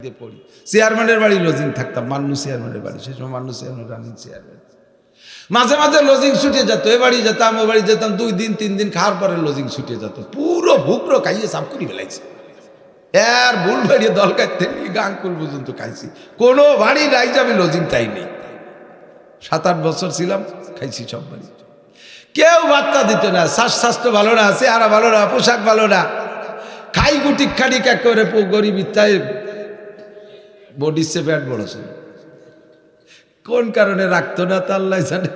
দিয়ে পড়ি। চেয়ারম্যানের বাড়ি লজিং থাকতাম, মান্নু চেয়ারম্যানের বাড়ি, সেই সময় মান্নু চেয়ারম্যান রানিং চেয়ারম্যান। মাঝে মাঝে লজিং ছুটে যেত, এ বাড়ি যেতাম ও বাড়ি যেতাম, 2 দিন 3 দিন খাওয়ার পরে লজিং ছুটে যেত। পুরো ভুকরো খাইয়ে সাফ করে ফেলাইছে। এর ভুল বাড়িয়ে দল কাটতে নিয়ে গাঙ্কুল পর্যন্ত খাইছি, কোনো বাড়ি নাই যে আমি লজিং তাই নেই। 7-8 বছর ছিলাম, খাইছি সব বাড়ি। কেউ বার্তা দিত না, স্বাস্থ্য ভালো না, চেহারা ভালো না, পোশাক ভালো না, খাই গুটি খানিক একেবারে গরিব ইত্যাদি, বডি সে ফ্যাট বড় ছিল। কোন কারণে রাখতো না তা আল্লাহ জানে।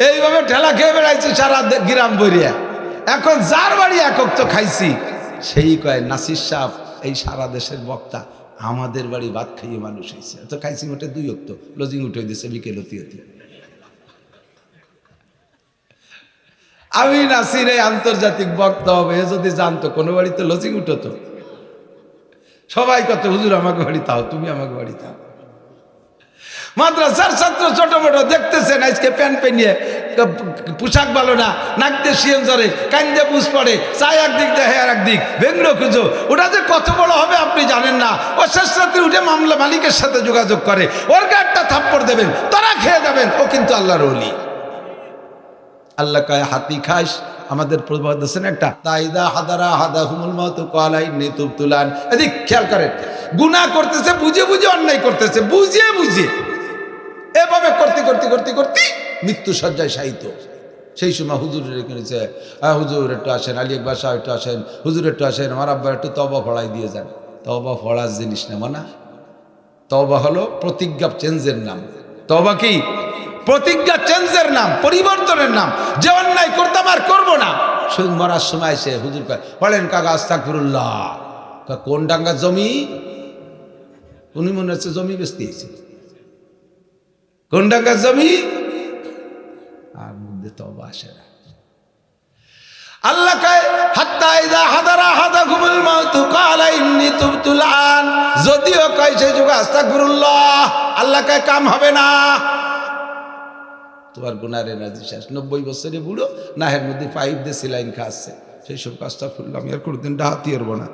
এইভাবে ঠেলা খেয়ে বেড়াইছি সারা গ্রাম বইরিয়া। এখন যার বাড়ি একক তো খাইছি, সেই কয় নাসির সাহেব এই সারা দেশের বক্তা, আমাদের বাড়ি ভাত খাইয়ে মানুষ হয়েছে। তো খাইছি মোটে 2 অক্ত, লজিং উঠে দিয়েছে বিকেল হতে হতে। আমি নাসির এই আন্তর্জাতিক বক্তা হবে যদি জানতো, কোনো বাড়িতে লজিং উঠতো। সবাই কত হুজুর আমাকে বাড়ি তাও, তুমি আমাকে বাড়ি তাও। মাদ্রাসার ছাত্র ছোট মোটো দেখতেছেন, আজকে প্যান্ট পেনিয়ে পোশাক ভালো না, নাক দিয়ে শিয়ন ধরে, কান দিয়ে বুঝ পড়ে, চাই একদিক দিয়ে হেয়ার একদিক, ভেঙ্গল খুঁজো। ওটা যে কত বড় হবে আপনি জানেন না। ও শেষ রাত্রে উঠে মামলা মালিকের সাথে যোগাযোগ করে, ওর গাড়টা থাপ্পড় দেবেন, তারা খেয়ে যাবেন। ও কিন্তু আল্লাহর ওলি। আল্লাহ কয় হাতি খাস, আমাদের প্রবাদ আছেন একটা, তাইদা হাদারা হাদা হুমুল মাউত কালাই নিতুব তুলান। এদিক খেয়াল করেন, গুনাহ করতেছে বুঝে বুঝে, অন্যায় করতেছে বুঝে বুঝে, এভাবে করতে করতে করতে করতে মৃত্যু সজ্জায় শায়িত। সেই সময় হুজুরের কিনেছে, হুজুর একটু আসেন, আলী আকবর সাহেব একটু আসেন, হুজুর একটু আসেন, আমার আব্বা একটু তওবা ফড়াই দিয়ে যান। তওবা ফড়ার জিনিস না মানা। তওবা হলো প্রতিজ্ঞা চেঞ্জের নাম। তওবা কি? প্রতিজ্ঞা চেঞ্জের নাম, পরিবর্তনের নাম। যে অন্যায় করতাম আর করবো না, শুধু মরার সময় এসে হুজুর বলেন কাকা আস্তাগফিরুল্লাহ। কোন ডাঙ্গার জমি? উনি মনে হচ্ছে জমি বেচতে এসেছে। কোন ডাঙ্গার জমি? আর মধ্যে তওবা আসে না। আল্লাহ কয় হাত্তা ইযা হাদারা হাদাকুমুল মাউত ক্বালা ইন্নী তুবতু আন। যদিও কয় সেই যুগে আস্তাগফিরুল্লাহ, আল্লাহ কয় কাম হবে না, তোমার গুনার এনার্জি শেষ। 90 বছরে বুড়ো, নাহের মধ্যে পাইপ দিয়ে সিলাইন খাচ্ছে। সেই সব কাজটা করলাম, আমি আর কোনোদিন ডাকাতি করবো না,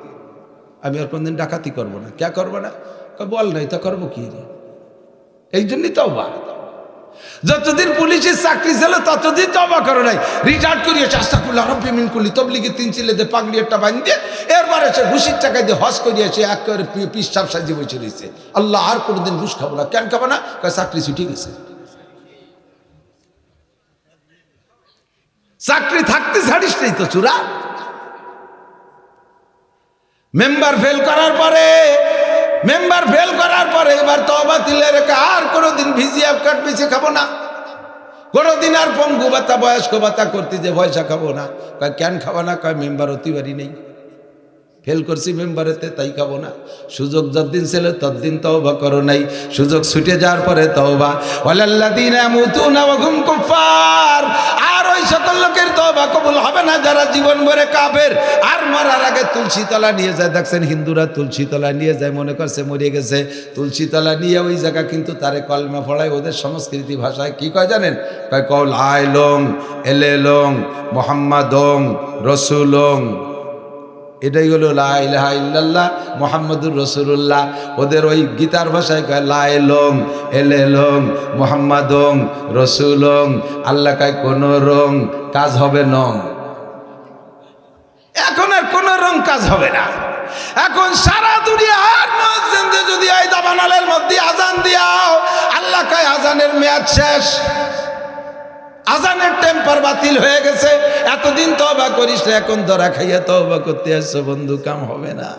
আমি আর কোনোদিন ডাকাতি করবো না। কে করবো না? বল নাই তা করবো কি? এই জন্যই তওবা। যতদিন পুলিশের চাকরি ছিল ততদিন তওবা করো নাই। রিটায়ার্ড করিয়ে চেষ্টা করলো রব্বি মিন কুল্লি তবলিগে 3 চিলেতে পাগড়ি একটা বাঁধিয়ে, এরপরে সে ঘুষির টাকা দিয়ে হজ করিয়েছে, একেবারে পিসাব সাজিয়ে বসে রয়েছে। আল্লাহ আর কোনোদিন ঘুষ খাবো না। কেন খাবো না? চাকরি ছুটি গেছে। চাকরি থাকতে ছাড়িস নেই তো চূড়া। মেম্বার ফেল করার পরে এবার তওবা দিলে রেখে আর কোনোদিন ভিজিএফ কার্ড বেশি খাবো না, কোনোদিন আর পঙ্গু ভাতা বয়স্ক ভাতা করতে যে পয়সা খাবো না। কেন খাবো না? মেম্বার অতি বাড়ি নেই, ফেল করছি মেম্বারেতে, তাই খাবো না। সুযোগ যতদিন ছিল ততদিন তওবা করো নাই, সুযোগ ছুটে যাওয়ার পরে তওবা। ওয়ালাল্লাযীনা ইয়ামুতুনা ওয়া হুম কুফার। আর ওই সকল লোকের তওবা কবুল হবে না যারা জীবন ভরে কাফের আর মরার আগে তুলসী তলা নিয়ে যায়। দেখছেন হিন্দুরা তুলসী তলা নিয়ে যায়, মনে করছে মরে গেছে। তুলসী তলা নিয়ে ওই জায়গা কিন্তু তারে কলমা পড়ায়। ওদের সংস্কৃতি ভাষায় কি কয় জানেন? কয় কল আইলং এলেলং মুহাম্মাদং রাসূলং। এটাই হলো লা ইলাহা ইল্লাল্লাহ মুহাম্মাদুর রাসূলুল্লাহ। ওদের ওই গীতার ভাষায় কয় লা ইলং এলেলং মুহাম্মাদং রাসূলং। আল্লাহ কয় কোন রং কাজ হবে নং। এখন আর কোন রং কাজ হবে না। এখন সারা দুনিয়ার মসজিদে যদি এই দাবানলের মধ্যে আজান দিয়াও, আল্লাহ কয় আজানের মেয়াদ শেষ, আজানের টেম্পার বাতিল হয়ে গেছে। এতদিন তওবা করিস না, এখন ধরা খাইয়া তওবা করতে আসছো বন্ধু, কাম হবে না।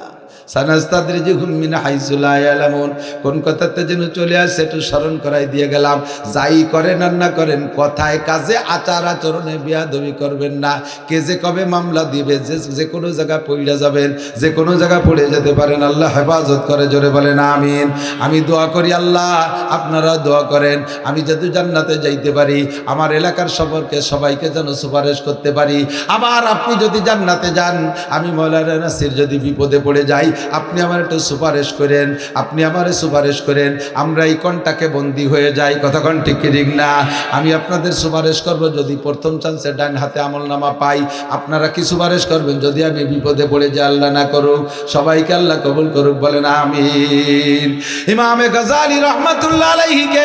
সানাস্তাদরিজুহুম মিন হাইসু লা ইয়ালামুন। কোন কথাতে যেন চলে আসে একটু স্মরণ করাই দিয়ে গেলাম। যাই করেন আর না করেন, কথায় কাজে আচার আচরণে বেয়াদবি করবেন না। কে যে কবে মামলা দিবে, যে কোনো জায়গা পড়ে যাবেন, যে কোনো জায়গা পড়ে যেতে পারেন। আল্লাহ হেফাজত করে, জোরে বলেন আমিন। আমি দোয়া করি আল্লাহ আপনারা দোয়া করেন, আমি যাতে জান্নাতে যাইতে পারি, আমার এলাকার সম্পর্কে সবাইকে যেন সুপারিশ করতে পারি। আবার আপনি যদি জান্নাতে যান, আমি মওলানা নাসির যদি বিপদে পড়ে যাই, আপনি আমার একটু সুপারিশ করেন, আপনি আমারে সুপারিশ করেন, আমরা এই কন্টাকে বন্দী হয়ে যাই। কতক্ষণ ঠিক ঠিক না? আমি আপনাদের সুপারিশ করব যদি প্রথম চান্সে ডান হাতে আমলনামা পাই। আপনারা কি সুপারিশ করবেন যদি আমি বিপদে পড়ে যাই? আল্লাহ না করুক, সবাইকে আল্লাহ কবুল করুক, বলেন আমিন। ইমামে গাজালি রহমাতুল্লাহ আলাইহিকে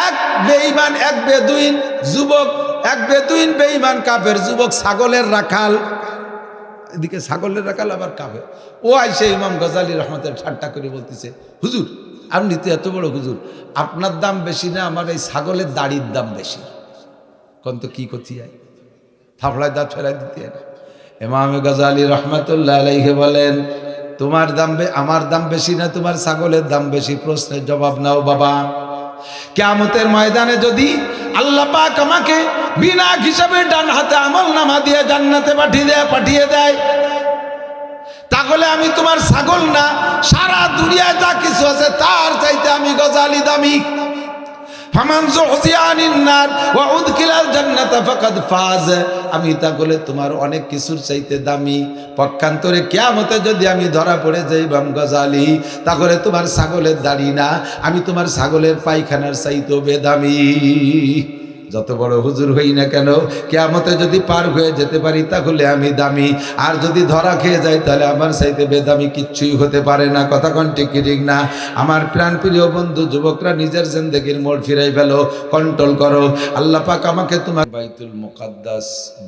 এক বেঈমান, এক বেদুইন যুবক, এক বেদুইন বেঈমান কাফের যুবক, ছাগলের রাখাল, এদিকে ছাগলের রাখাল আবার কাফের, ও আইসে ইমাম গাজালি রহমতের ঠাট্টা করে বলতেছে, হুজুর আপনি তো এত বড় হুজুর, আপনার দাম বেশি না আমার এই ছাগলের দাড়ির দাম বেশি? কোন তো কি করতে যায়, থাপড়ায় দাঁত ফেরাই দিতে হয় না। ইমাম গাজালি রহমতুল্লাহ আলাইহি বলেন, তোমার দাম আমার দাম বেশি না তোমার ছাগলের দাম বেশি? প্রশ্নের জবাব নাও বাবা। কিয়ামতের ময়দানে যদি আল্লাহ পাক আমাকে বিনা হিসাবে ডান হাতে আমলনামা দিয়ে জান্নাতে পাঠিয়ে দেয়, তাহলে আমি তোমার ছাগল না, সারা দুনিয়ায় যা কিছু আছে তার চাইতে আমি গজালি দামি। ফামান যুহজিয়া আনিন নার ওয়া উদখিলাল জান্নাতা ফাকাদ ফাজ, আমি তাহলে তোমার অনেক কিছুর চাইতে দামি। পক্ষান্তরে কিয়ামতে যদি আমি ধরা পড়ে যাই ইমাম গজালি, তাহলে তোমার ছাগলের দাড়ি না, আমি তোমার ছাগলের পায়খানার চাইতেও বেদামি। যত বড় হুজুর হই না কেন, কিয়ামতে যদি পার হয়ে যেতে পারি তাহলে আমি দামি, আর যদি ধরা খেয়ে যাই তাহলে আমার চাইতে বেদামি কিচ্ছুই হতে পারে না। কথা কোন ঠিক ঠিক না? আমার প্রাণ প্রিয় বন্ধু যুবকরা, নিজের জিন্দেগির মোড় ফিরাই ফেলো, কন্ট্রোল করো। আল্লাহ পাক আমাকে তোমার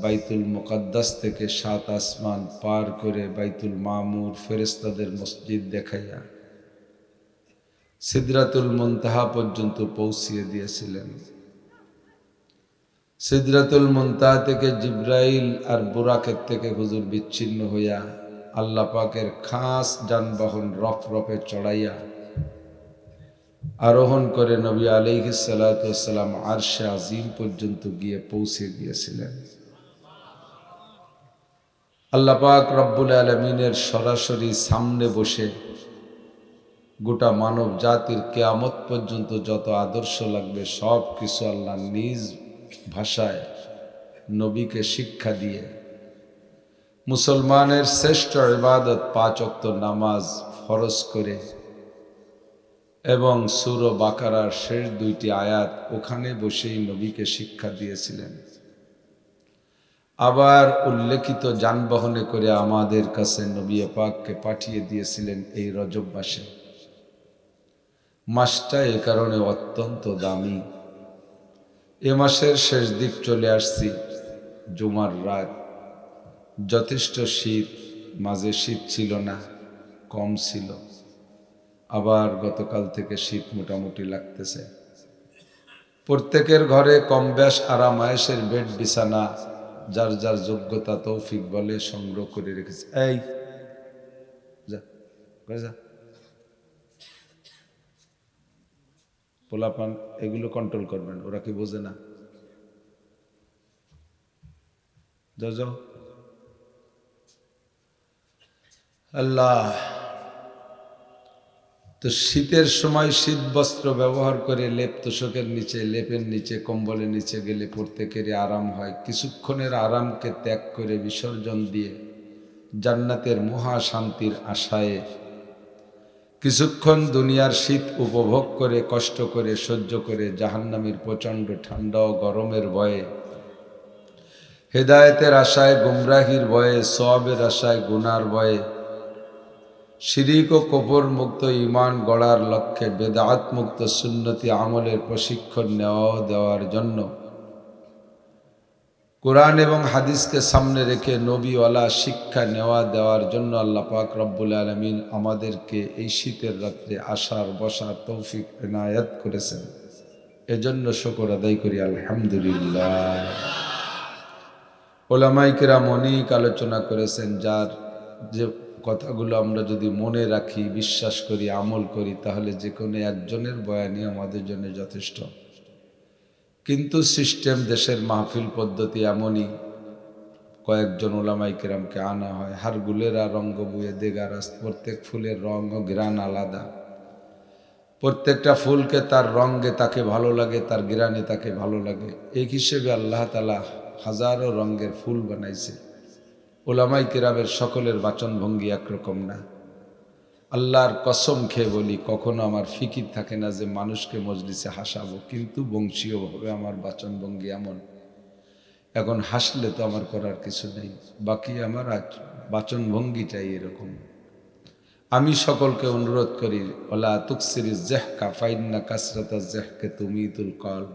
বাইতুল মুকাদ্দাস থেকে 7 আসমান পার করে বাইতুল মামুর ফেরেশতাদের মসজিদ দেখাইয়া সিদরাতুল মুনতাহা পর্যন্ত পৌঁছিয়ে দিয়েছিলেন। সিদরাতুল মুনতাহা থেকে জিব্রাইল আর বুরাকের থেকে হুজুর বিচ্ছিন্ন হইয়া আল্লাহ পাকের খাস যানবাহন রফরফে চড়াইয়া আরোহণ করে নবী আলাইহিস সালাতু ওয়াস সালাম আরশে আজিম পর্যন্ত গিয়ে পৌঁছে গিয়েছিলেন। আল্লাহ পাক রব্বুল আলামিনের সরাসরি সামনে বসে গোটা মানব জাতির কিয়ামত পর্যন্ত যত আদর্শ লাগবে সব কিছু আল্লাহ নিজ ভাষায় নবীকে শিক্ষা দিয়ে মুসলমানের শ্রেষ্ঠ ইবাদত 5 ওয়াক্ত নামাজ ফরজ করে এবং সূরা বাকারার শেষ 2টি আয়াত ওখানে বসেই নবীকে শিক্ষা দিয়েছিলেন। আবার উল্লেখিত যানবাহনে করে আমাদের কাছে নবী পাককে পাঠিয়ে দিয়েছিলেন এই রজব মাসে। মাসটা এ কারণে অত্যন্ত দামি। এ মাসের শেষ দিক চলে আসছি, জুমার রাত, যথেষ্ট শীত, মাঝে শীত ছিল না, কম ছিল, আবার গতকাল থেকে শীত মোটামুটি লাগতেছে। প্রত্যেকের ঘরে কম বেশ আরাম আয়েশের বেড বিছানা যার যার যোগ্যতা তৌফিক বলে সংগ্রহ করে রেখেছে। এই যা যা পোলাপান, এগুলো কন্ট্রোল করবেন, ওরা কি বোঝে না? যাও যাও। আল্লাহ তো শীতের সময় শীত বস্ত্র ব্যবহার করে লেপ তোষকের নিচে, লেপের নিচে, কম্বলের নিচে গেলে প্রত্যেকেরই আরাম হয়। কিছুক্ষণের আরামকে ত্যাগ করে বিসর্জন দিয়ে জান্নাতের মহা শান্তির আশায় কিছুক্ষণ দুনিয়ার শীত উপভোগ করে কষ্ট করে সহ্য করে জাহান্নামের প্রচণ্ড ঠান্ডা ও গরমের ভয়ে, হেদায়েতের আশায় গুমরাহির ভয়ে, সওয়াবের আশায় গুনার ভয়ে, শিরিক ও কুফর মুক্ত ঈমান গড়ার লক্ষ্যে বেদাত মুক্ত সুন্নতি আমলের প্রশিক্ষণ দেওয়ার জন্য কোরআন এবং হাদিসকে সামনে রেখে নবীওয়ালা শিক্ষা দেওয়ার জন্য আল্লাহ পাক রব্বুল আলামিন আমাদেরকে এই শীতের রাত্রে আসার বসার তৌফিক এনায়েত করেছেন। এজন্য শুকর আদায় করি আলহামদুলিল্লাহ। উলামায়ে কেরাম অনেক আলোচনা করেছেন, যার যে কথাগুলো আমরা যদি মনে রাখি, বিশ্বাস করি, আমল করি, তাহলে যে কোনো একজনের বয়ানই আমাদের জন্য যথেষ্ট। কিন্তু সিস্টেম, দেশের মাহফিল পদ্ধতি এমনই, কয়েকজন ওলামায়ে কেরামকে আনা হয়, হারগুলেরা রঙ্গ বুয়ে দেগারাস, প্রত্যেক ফুলের রঙ ও ঘ্রাণ আলাদা, প্রত্যেকটা ফুলকে তার রঙে তাকে ভালো লাগে, তার ঘ্রাণে তাকে ভালো লাগে। এই হিসেবে আল্লাহ তাআলা হাজারো রঙের ফুল বানাইছে। ওলামায়ে কেরামের সকলের বাচনভঙ্গি একরকম না। আল্লাহর কসম খেয়ে বলি, কখনো আমার ফিকির থাকে না যে মানুষকে মজলিসে হাসাবো, কিন্তু বংশীয়ভাবে আমার বাচনভঙ্গি এমন। এখন হাসলে তো আমার করার কিছু নেই, বাকি আমার বাচনভঙ্গিটাই এরকম। আমি সকলকে অনুরোধ করি, ওলা তুকসিরি জেহকা ফাইন্না কাসরাতা জেহকে তুমিতুল কলব।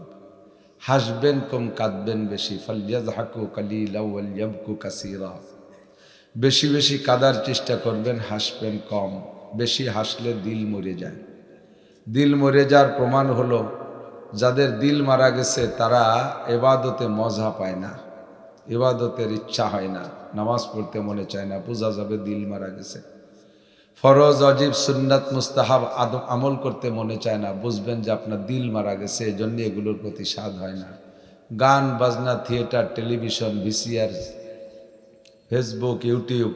হাসবেন কম, কাঁদবেন বেশি। ফালইয়াযহাকু কালিলা ওয়ালইয়াবকু কাসীরা। বেশি বেশি কাঁদার চেষ্টা করবেন, হাসবেন কম। বেশি হাসলে দিল মরে যায়। দিল মরে যাওয়ার প্রমাণ হলো, যাদের দিল মারা গেছে তারা ইবাদতে মজা পায় না, ইবাদতের ইচ্ছা হয় না, নামাজ পড়তে মনে চায় না, বোঝা যাবে দিল মারা গেছে। ফরজ, অজিব, সুন্নাত, মুস্তাহাব আমল করতে মনে চায় না, বুঝবেন যে আপনার দিল মারা গেছে, এই জন্য এগুলোর প্রতি স্বাদ হয় না। গান বাজনা, theatre, television, VCR, Facebook, YouTube,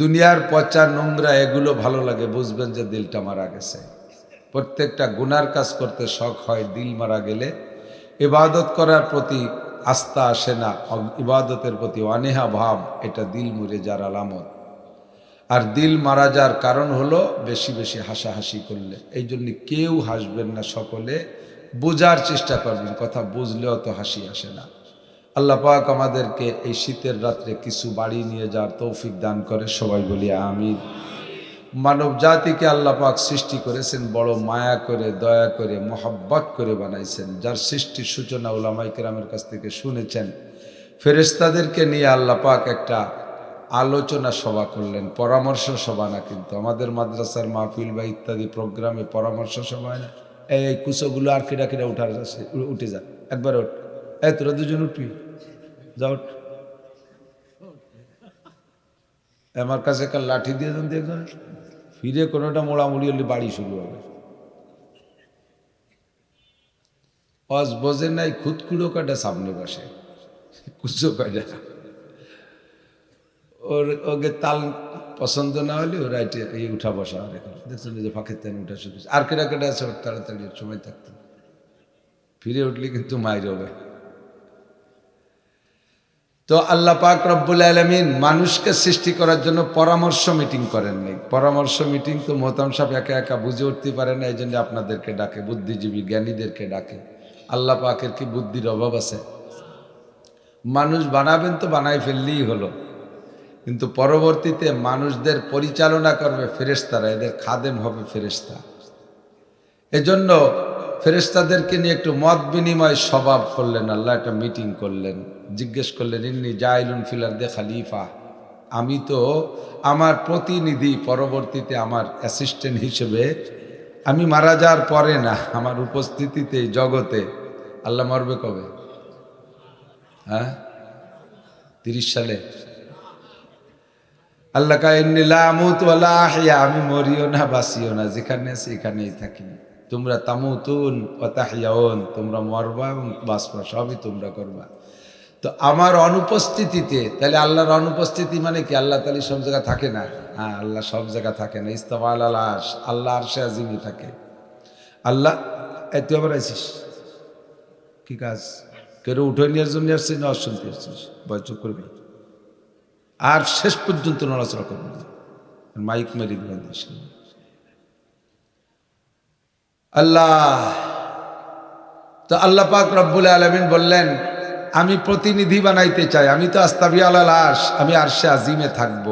দুনিয়ার পচা নোংরা এগুলো ভালো লাগে, বুঝবেন যে দিলটা মারা গেছে। প্রত্যেকটা গুনার কাজ করতে শখ হয়, দিল মারা গেলে ইবাদত করার প্রতি আস্থা আসে না, ইবাদতের প্রতি অনীহা ভাব, এটা দিল মরে যার আলামত। আর দিল মারা যাওয়ার কারণ হলো বেশি বেশি হাসাহাসি করলে। এই জন্য কেউ হাসবেন না, সকলে বোঝার চেষ্টা করবেন, কথা বুঝলেও তো হাসি আসে না। আল্লাহ পাক আমাদেরকে এই শীতের রাত্রে কিছু বাড়ি নিয়ে যাওয়ার তৌফিক দান করে, সবাই বলি আমিন। মানব জাতিকে আল্লাহ পাক সৃষ্টি করেছেন বড় মায়া করে, দয়া করে, মোহাব্বত করে বানাইছেন। যার সৃষ্টির সূচনা উলামায়ে কেরামের কাছ থেকে শুনেছেন। ফেরেশতাদেরকে নিয়ে আল্লাহ পাক একটা আলোচনা সভা করলেন, পরামর্শ সভা না, কিন্তু আমাদের মাদ্রাসার মাহফিল বা ইত্যাদি প্রোগ্রামে পরামর্শ সভা হয় না। এই কুচোগুলো আর কিরা কিরা উঠে যা, একবার ওঠ, এই তোরা দুজন উঠবি, যা ওঠ। আমার কাছে একটা লাঠি দিয়ে দেন, দেখবেন ফিরে কোনোটা মোড়ামুড়ি হলে বাড়ি শুরু হবে। অজ বোঝে নাই, খুদকুড়ো কাটা সামনে বসে, কুচো কাটা ওর, ওকে তাল পছন্দ না হলে ওরা এই উঠা বসা আর এখন দেখছেন যে ফাঁকের তেন উঠা শুরু। আর কেটা কেটে আছে, ওর তাড়াতাড়ি সময় থাকতো, ফিরে উঠলে কিন্তু মায়ের হবে। তো আল্লাহ পাক রব্বুল আলামিন মানুষকে সৃষ্টি করার জন্য পরামর্শ মিটিং করেন নাই। পরামর্শ মিটিং তো মোহতাম সাহেব একা একা বুঝে উঠতে পারে না, এই জন্য আপনাদেরকে ডাকে, বুদ্ধিজীবী জ্ঞানীদেরকে ডাকে। আল্লাহ পাকের কি বুদ্ধির অভাব আছে? মানুষ বানাবেন তো বানাই ফেললেই হলো, কিন্তু পরবর্তীতে মানুষদের পরিচালনা করবে ফেরেশতারা, এদের খাদেম হবে ফেরেশতা। এজন্য ফেরেশতাদেরকে নিয়ে একটু মত বিনিময় স্বভাব করলেন আল্লাহ, একটা মিটিং করলেন। জিজ্ঞেস করলেন, ইন্নী জাইলুন ফিল আরদি খলিফা, আমি তো আমার প্রতিনিধি, পরবর্তীতে আমার অ্যাসিস্ট্যান্ট হিসেবে আমি মারা যাওয়ার পরে না, আমার উপস্থিতিতে জগতে। আল্লাহ মরবে কবে? হ্যাঁ, 30 সালে। আল্লাহ কায় ইন্নী লা আমুতু ওয়া লা আহইয়া, আমি মরিও না বাঁচিও না, যেখানে আছি এখানেই থাকি। তোমরা তামুতুন ওয়া তাহইয়াউন, তোমরা মরবা এবং বাঁচবা, সবই তোমরা করবা। তো আমার অনুপস্থিতিতে, তাহলে আল্লাহর অনুপস্থিতি মানে কি? আল্লাহ তাআলা সব জায়গা থাকে না? হ্যাঁ, আল্লাহ সব জায়গা থাকে না। ইস্তাওয়া আলাল আরশ, আল্লাহ আরশে আজিমে থাকে। আল্লাহ তুই আবার আছিস, কি কাজ? কেউ উঠে নেওয়ার জন্য আসছিস না অশুনতে আসছিস? ভয় চুপ করবি আর শেষ পর্যন্ত নড়াচড়া করবি না, মাইক মেরে দিবেন। আল্লাহ তো আল্লাহ পাক রব্বুল আলামিন বললেন, আমি প্রতিনিধি বানাইতে চাই, আমি তো আস্তাবি আলাল আরশ, আমি আরশে আজিমে থাকব।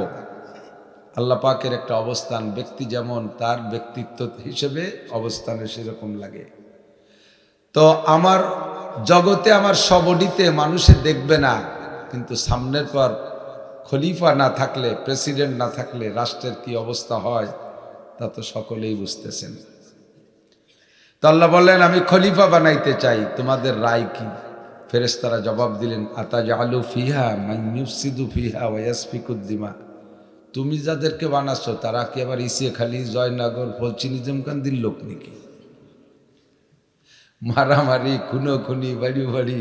আল্লাহ পাকের একটা অবস্থান, ব্যক্তি যেমন তার ব্যক্তিত্ব হিসেবে অবস্থানে সেরকম লাগে। তো আমার জগতে, আমার সবডিতে মানুষে দেখবে না, কিন্তু সামনের পর খলিফা না থাকলে, প্রেসিডেন্ট না থাকলে রাষ্ট্রের কি অবস্থা হয় তা তো সকলেই বুঝতেছেন। তো আল্লাহ বললেন, আমি খলিফা বানাইতে চাই, তোমাদের রায় কি? ফেরেশতারা জবাব দিলেন, আতাজআলু ফিহা মান ইউফসিদু ফিহা ওয়া ইয়াসফিকুদ দিমা, তুমি যাদেরকে বানাচ্ছ তারা কি আবার ইসে খালি, জয়নগর, ফলচিনি জমকান্দির লোক নাকি? মারামারি, খুনোখুনি, বাড়ি বাড়ি,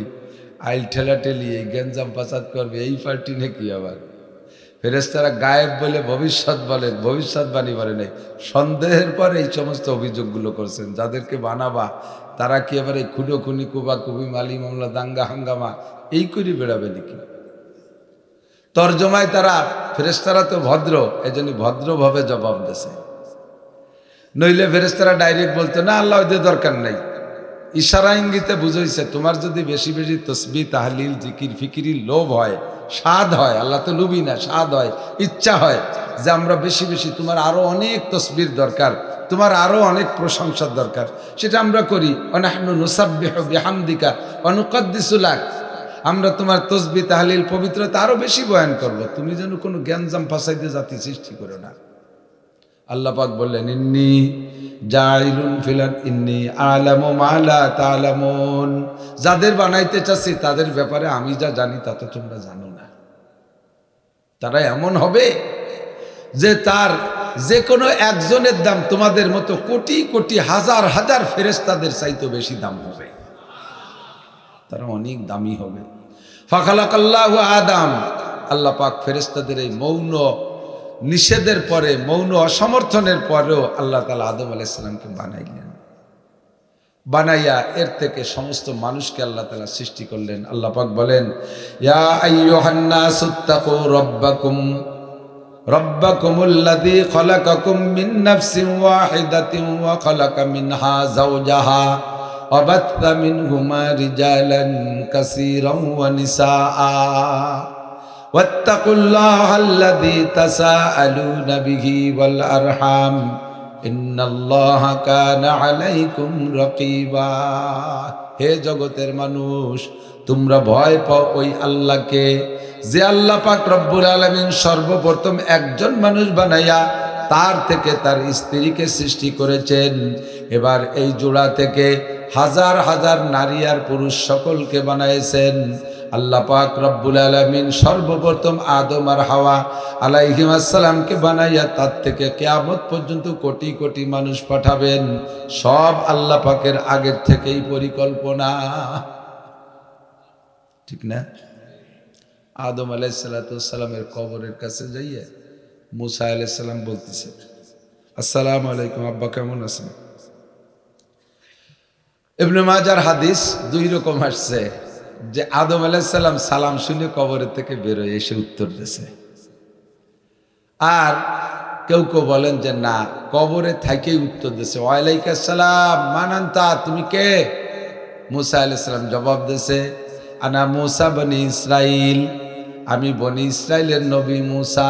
আইল ঠেলাঠেলি, এই গ্যাঞ্জাম পাচার করবে, এই পার্টি নাকি? আবার ফেরেশতারা গায়েব বলে ভবিষ্যৎ বলেন, ভবিষ্যৎবাণী বলে নাই। সন্দেহের পর এই সমস্ত অভিযোগগুলো করছেন। যাদেরকে বানাবা তারা কি এবার এই খুনোখুনি, কুবাকুবি, মালি মামলা, দাঙ্গা হাঙ্গামা এই করে বেড়াবে নাকি? তর্জমায় তারা, ফেরেশতারা তো ভদ্র, এই জন্য ভদ্রভাবে জবাব দিয়েছে। নইলে ফেরেশতারা ডাইরেক্ট বলতো না আল্লাহ ওদের দরকার নাই, ইশারা ইঙ্গিতে বুঝাইছে তোমার যদি বেশি বেশি তসবিহ তাহলিল জিকির ফিকিরি লোভ হয়, স্বাদ হয়, আল্লাহ তো লোভী না, স্বাদ হয়, ইচ্ছা হয় যে আমরা বেশি বেশি তোমার আরো অনেক তসবির দরকার, তোমার আরো অনেক প্রশংসার দরকার, সেটা আমরা করি। ওয়ানাহনু নুসাব্বিহু বিহামদিকা ওয়া নুকদ্দিসু লাক, আমরা তোমার তসবিহ তাহলিল পবিত্রতা আরো বেশি বয়ান করব, তুমি যেন কোনো জ্ঞানজাম ফাসাইতে জাতি সৃষ্টি করো না। আল্লাহ পাক বললেন ইন্নী জাইলুন ফিলার ইন্নী আলামু মা লা তা'লামুন, যাদের বানাইতে চাচ্ছি তাদের ব্যাপারে আমি যা জানি তা তো তোমরা জানো না। তারা এমন হবে যে তার যে কোনো একজনের দাম তোমাদের মতো কোটি কোটি হাজার হাজার ফেরেশতাদের চাইতে বেশি দাম হবে, তারা অনেক দামি হবে। ফাখালাকাল্লাহু আদম, আল্লাহ পাক ফেরেশতাদের এই মৌন নিষেধের পরে, মৌন অসমর্থনের পরেও আল্লাহ তাআলা আদম আলাইহিস সালামকে বানাইলেন, বানাইয়া এর থেকে সমস্ত মানুষকে আল্লাহ তাআলা সৃষ্টি করলেন। আল্লাহ পাক বলেন ইয়া আইয়ুহান নাসুত্তাকু রাব্বাকুমুল্লাযী খালাকাকুম মিন নাফসিন ওয়াহিদাতিন ওয়া খালাকা মিনহা যাওজাহা ওয়া বাথা মিনহুমা রিজালান কাসীরান ওয়া নিসাআ ওয়াত্তাকুল্লাহাল্লাযী তাসাআলুনা বিহি ওয়াল আরহাম ইন্নাল্লাহা কানা আলাইকুম রাকীবা। হে জগতের মানুষ, তোমরা ভয় পাও ওই আল্লাহকে যে আল্লাহ পাক রব্বুল আলামিন সর্বপ্রথম একজন মানুষ বানাইয়া তার থেকে তার স্ত্রীকে সৃষ্টি করেছেন, এবার এই জোড়া থেকে হাজার হাজার নারী আর পুরুষ সকলকে বানাইছেন। আল্লাহ পাক রব্বুল আলামিন সর্বপ্রথম আদম আর হাওয়া আলাইহিস সালামকে বানাইয়া তার থেকে কিয়ামত পর্যন্ত কোটি কোটি মানুষ পাঠাবেন, সব আল্লাহ পাকের আগের থেকেই পরিকল্পনা, ঠিক না? আদম আলাইহিস সালামের কবরের কাছে যাইয়া মুসা আলাইহিস সালাম বলতেছে আসসালামু আলাইকুম আব্বা, কেমন আছেন? ইবনে মাজার হাদিস দুই রকম আসছে যে আদম আলাইহিস সালাম সালাম শুনে কবরের থেকে বেরোয় এসে উত্তর দিয়েছে, আর কেউ কেউ বলেন যে না, কবরে থাকেই উত্তর দিয়েছে। ওয়ালাইকুম আসসালাম মান আনতা, তুমি কে? মুসা আলাইহিস সালাম জবাব দিয়েছে আনা মুসা বনি ইসরাইল, আমি বনি ইসরাইলের নবী মুসা।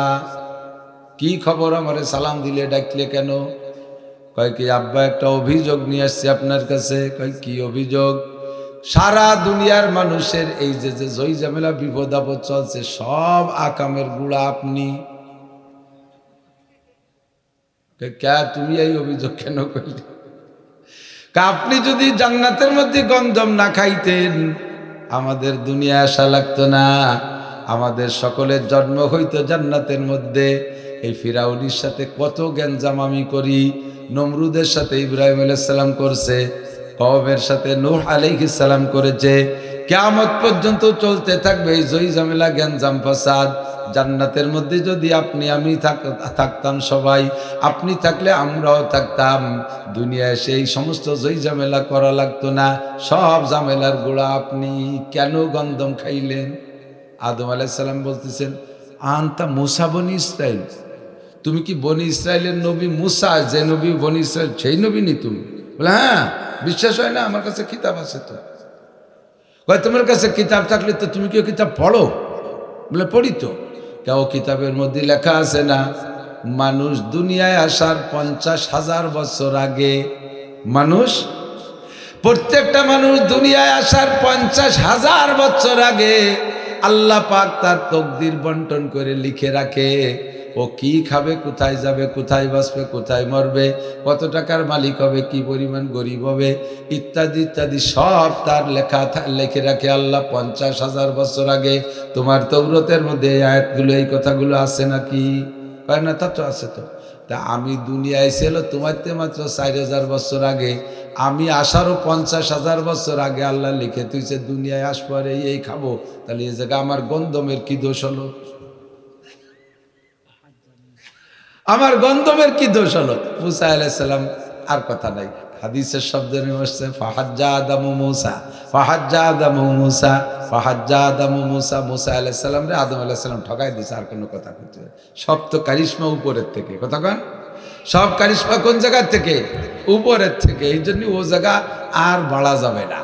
কি খবর, আমারে সালাম দিলে ডাকলে কেন? কয় কি আব্বা একটা অভিযোগ নিয়ে আসছে আপনার কাছে। কয় কি অভিযোগ? সারা দুনিয়ার মানুষের এই যে যে জয় ঝামেলা বিপদ আপদ চলছে সব আকামের গুড়া আপনি। কে তুমি এই অভিযোগ কেন করলে? আপনি যদি জান্নাতের মধ্যে গন্ধম না খাইতেন আমাদের দুনিয়া আসা লাগতো না, আমাদের সকলের জন্ম হইতো জান্নাতের মধ্যে। এই ফিরাউনির সাথে কত গ্যাঞ্জাম আমি করি, নমরুদের সাথে ইব্রাহিম আলাইহিস সালাম করছে, কওমের সাথে নূহ আলাইহিস সালাম করেছে, কিয়ামত পর্যন্ত চলতে থাকবে এই জয় ঝামেলা গ্যাঞ্জাম ফাসাদ। জান্নাতের মধ্যে যদি আপনি আমি থাকতাম, সবাই আপনি থাকলে আমরাও থাকতাম, দুনিয়ায় সেই সমস্ত জয় ঝামেলা করা লাগতো না, সব ঝামেলার গোড়া আপনি। কেন গন্ধম খাইলেন? আদম আলাইহিস সালাম বলতেছেন আনতা মুসা বনি ইসরাইল, তুমি কি বনি ইসরাইলের নবী মুসা, যে নবী বনি ইসরাইল সেই নবী নি তুমি? বলে হ্যাঁ। বিশ্বাস হয় না? আমার কাছে কিতাব আছে তো। তোমার কাছে কিতাব থাকলে তো তুমি কেউ কিতাব পড়ো? বলে পড়ি তো। কেউ কিতাবের মধ্যে লেখা আছে না মানুষ দুনিয়ায় আসার 50,000 বছর আগে, প্রত্যেকটা মানুষ দুনিয়ায় আসার 50,000 বছর আগে আল্লাহ পাক তার তকদির বন্টন করে লিখে রাখে। ও কি খাবে, কোথায় যাবে, কোথায় বাঁচবে, কোথায় মরবে, কত টাকার মালিক হবে, কি পরিমাণ গরিব হবে, ইত্যাদি ইত্যাদি সব তার লেখা লিখে রাখে আল্লাহ 50,000 বছর আগে। তোমার তৌরাতের মধ্যে এই আয়াতগুলো, এই কথাগুলো আছে নাকি? কয় না, তা তো আছে তো। তা আমি দুনিয়ায় ছিল তোমার তে মাত্র 4,000 বছর আগে, আমি আসারও 50,000 বছর আগে আল্লাহ লিখে তুইছে দুনিয়ায় আসবার এই খাবো, তাহলে এই জায়গা আমার গন্ধমের কি দোষ হলো? আমার গন্ধমের কি দোষ হলো? মুসা আলাইহিস সালাম আর কথা নাই, হাদিসের শব্দ নেমে আসছে ফাহাজ্জা আদামু মুসা, ফাহাজ্জা আদামু মুসা, ফাহাজ্জা আদামু মুসা। মুসা আলাইহিস সালাম রে আদম আলাইহিস সালাম ঠকাই দিয়েছে, আর কোনো কথা কইতে। সব তো কারিশমা উপরের থেকে, কথা কন। সব কারিশমা কোন জায়গা থেকে? উপরের থেকে। এই জন্য ও জায়গা আর বাড়া যাবে না।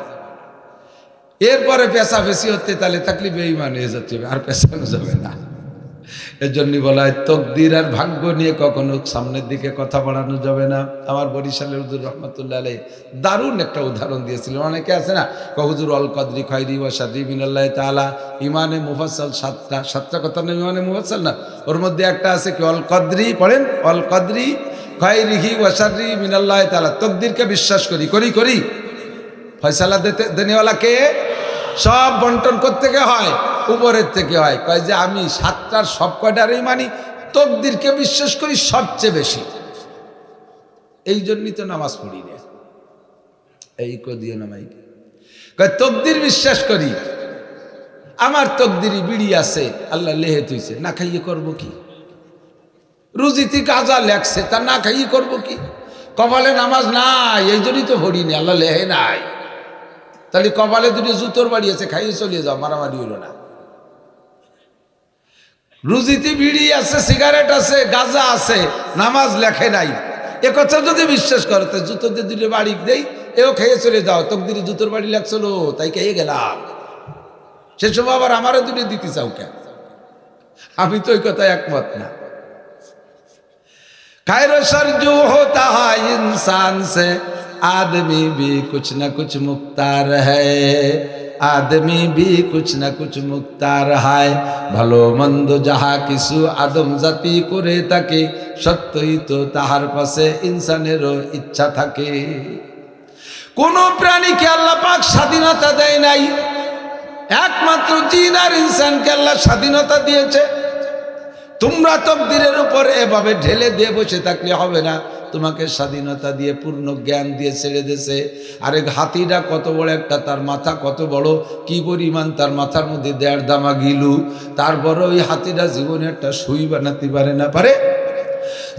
এরপরে পেশাপেশি হতে তাহলে তাকলিফ বেঈমান হয়ে যাচ্ছে, আর পেশানো যাবে না। এর জন্য বলা হয় তকদির আর ভাগ্য নিয়ে কখনো সামনের দিকে কথা বাড়ানো যাবে না। আমার বরিশালের হুজুর রহমতুল্লাহ আলাইহি দারুণ একটা উদাহরণ দিয়েছিলেন। অনেকে আছে না হুজুর অল কদরি খায়রি ওয়া শাররি মিনাল্লাহি তাআলা, ইমানে মুফাসসাল সাতটা কথা না, ইমানে মুফাসসাল না, ওর মধ্যে একটা আছে কি অল কদরি, পড়েন অল কদরি খায়রিহি ওয়া শাররি মিনাল্লাহি তাআলা। তকদিরকে বিশ্বাস করি করি করি ফয়সালা দেনেওয়ালা কে? সব বন্টন করতে হয় উপরের থেকে হয়। কয় যে আমি সাতটার সব কয়টারই মানি, তকদিরকে বিশ্বাস করি সবচেয়ে বেশি। এই জন্যই তো নামাজ পড়ি না। এই কদিও নামাই কয় তকদির বিশ্বাস করি, আমার তকদিরই বিড়ি আছে, আল্লাহ লেহে তুইছে, না খাইয়ে করবো কি? রুজিতে গাজা লেখছে, তা না খাইয়ে করবো কি? কপালে নামাজ নাই, এই জন্যই তো পড়ি না, আল্লাহ লেহে নাই। তাহলে কপালে দুটো জুতোর বাড়ি আছে, খাইয়ে চলিয়ে যাও, মারামারি হইল না। রুজিতে বিড়ি আছে, সিগারেট আছে, গাঁজা আছে, নামাজ লেখে নাই, এ কথা যদি বিশ্বাস করো তো জুতোতে দুটো বাড়ি দেই, এও খেয়ে চলে যাও, তকদিরে জুতোর বাড়ি লাগছিল, তাই খেয়ে গেলাম। সে সময় আবার আমারও দুটো দিতে চাও কেন? আমি তো ওই কথায় একমত না। खैर सर जो होता है इंसान से आदमी भी कुछ न कुछ मुख्तार है, आदमी भी कुछ न कुछ मुख्तार है। ভালো মন্দ যাহা কিছু আদম জাতি করে থাকে, সত্যই তো তাহার পাশে ইনসানেরও ইচ্ছা থাকে। কোন প্রাণীকে আল্লাহ পাক স্বাধীনতা দেয় নাই, একমাত্র জিন আর ইনসানকে আল্লাহ স্বাধীনতা দিয়েছে। তোমরা তকদিরের উপর এভাবে ঢেলে দিয়ে বসে থাকলে হবে না, তোমাকে স্বাধীনতা দিয়ে পূর্ণ জ্ঞান দিয়ে ছেড়ে দিয়েছে। আরেক হাতিটা কত বড় একটা, তার মাথা কত বড়, কি পরিমাণ তার মাথার মধ্যে 1.5 দামা গিলু, তারপরে ওই হাতিটা জীবনে একটা সুই বানাতে পারে না? পারে?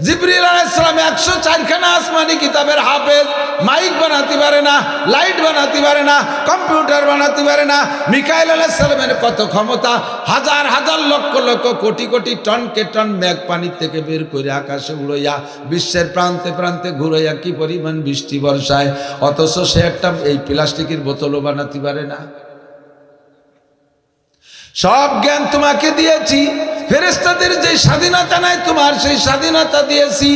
জিবরিল আলাইহিস সালাম 104 খানা আসমানি কিতাবের হাফেজ, মাইক বানাতে পারে না, লাইট বানাতে পারে না, কম্পিউটার বানাতে পারে না। মিকাইল আলাইহিস সালামের কত ক্ষমতা, হাজার হাজার লক্ষ লক্ষ কোটি কোটি টনকে টন মেঘ পানির থেকে বের করে আকাশে উড়াইয়া বিশ্বের প্রান্তে প্রান্তে ঘুরাইয়া কি পরিমাণ বৃষ্টি বর্ষায়, অথচ সে একটা এই প্লাস্টিকের বোতলও বানাতে পারে না। সব জ্ঞান তোমাকে দিয়েছি, ফেরেশতাদের যে স্বাধীনতা নাই তোমার সেই স্বাধীনতা দিয়েছি।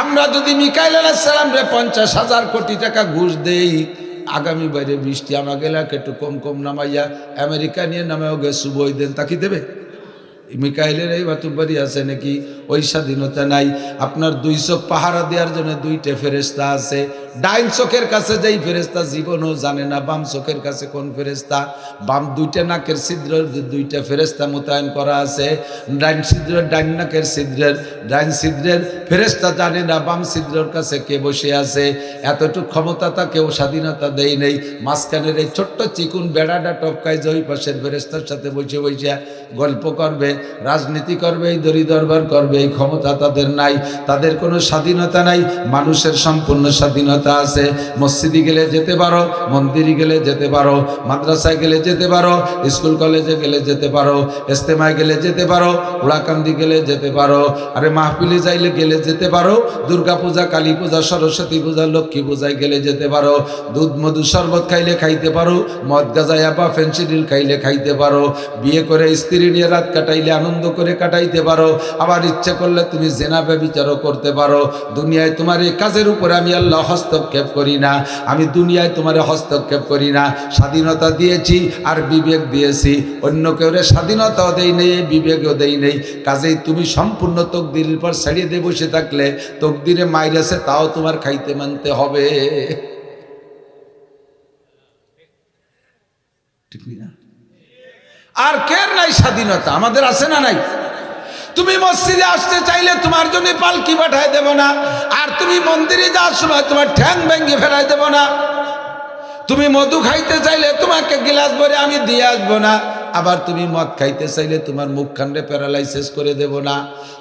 আমরা যদি মিকাইল আলাইহিস সালামরে 50,000 কোটি টাকা ঘুষ দেই, আগামী বাইরে বৃষ্টি আমাকে এলাকা একটু কম কম নামাইয়া আমেরিকা নিয়ে নামাও গে সুবই দেন, তাকি দেবে? মিকাইলের এই বাতুবাড়ি আছে নাকি? ওই স্বাধীনতা নাই। আপনার 2 চোখ পাহারা দেওয়ার জন্য 2টে ফেরেশতা আছে। ডাইন চোখের কাছে যেই ফেরেশতা জীবনও জানে না বাম চোখের কাছে কোন ফেরেশতা। বাম 2টে নাকের ছিদ্রের 2টে ফেরেশতা মোতায়েন করা আছে। ডাইন ছিদ্রের ডাইন নাকের ছিদ্রের ডাইন ছিদ্রের ফেরেশতা জানে না বাম ছিদ্রের কাছে কে বসে আছে। এতটুকু ক্ষমতা তাকেও স্বাধীনতা দেয় নেই। মাঝখানের এই ছোট্ট চিকুন বেড়াটা টপকায় যে ওই পাশের ফেরেশতার সাথে বসে বসে গল্প করবে, রাজনীতি করবে, এই দড়ি দরবার করবে, এই ক্ষমতা তাদের নাই। তাদের কোনো স্বাধীনতা নাই। মানুষের সম্পূর্ণ স্বাধীনতা আছে। মসজিদে গেলে যেতে পারো, মন্দিরে গেলে যেতে পারো, মাদ্রাসায় গেলে যেতে পারো, স্কুল কলেজে গেলে যেতে পারো, ইজতেমায় গেলে যেতে পারো, উড়াকান্দি গেলে যেতে পারো, আরে মাহফিলে যাইলে গেলে যেতে পারো, দুর্গা পূজা, কালী পূজা, সরস্বতী পূজা, লক্ষ্মী পূজায় গেলে যেতে পারো, দুধ মধু শরবত খাইলে খাইতে পারো, মদ গাঁজা ইয়াবা ফেন্সিডিল খাইলে খাইতে পারো, বিয়ে করে স্ত্রী নিয়ে রাত কাটাইলে আনন্দ করে কাটাইতে পারো, আবার ইচ্ছে করলে তুমি জেনা ব্যভিচারও করতে পারো। দুনিয়ায় তোমার এই কাজের উপরে আমি আল্লাহ হস্তক্ষেপ করি না। আমি দুনিয়ায় তোমার হস্তক্ষেপ করি না। স্বাধীনতা দিয়েছি আর বিবেক দিয়েছি। অন্য কেউ স্বাধীনতাও দেই নেই, বিবেকও দেই নেই। কাজেই তুমি সম্পূর্ণ তকদিরের পর ছাড়িয়ে দিয়ে বসে থাকলে তকদিরে মাইরেছে তাও তোমার খাইতে মানতে হবে। ঠিক না? আর কের নাই স্বাধীনতা? আমাদের আছে না নাই? তুমি মসজিদে আসতে চাইলে তোমার জন্য পালকি পাঠায় দেব না, আর তুমি মন্দিরে যাওয়ার সময় তোমার ঠ্যাং ভেঙে ফেলাই দেব না। তুমি মধু খাইতে চাইলে তোমাকে গিলাস ভরে আমি দিয়ে আসবো না, আবার তুমি মদ খাইতে চাইলে তোমার মুখ খান্ডে প্যারালাইসিস করে দেব না।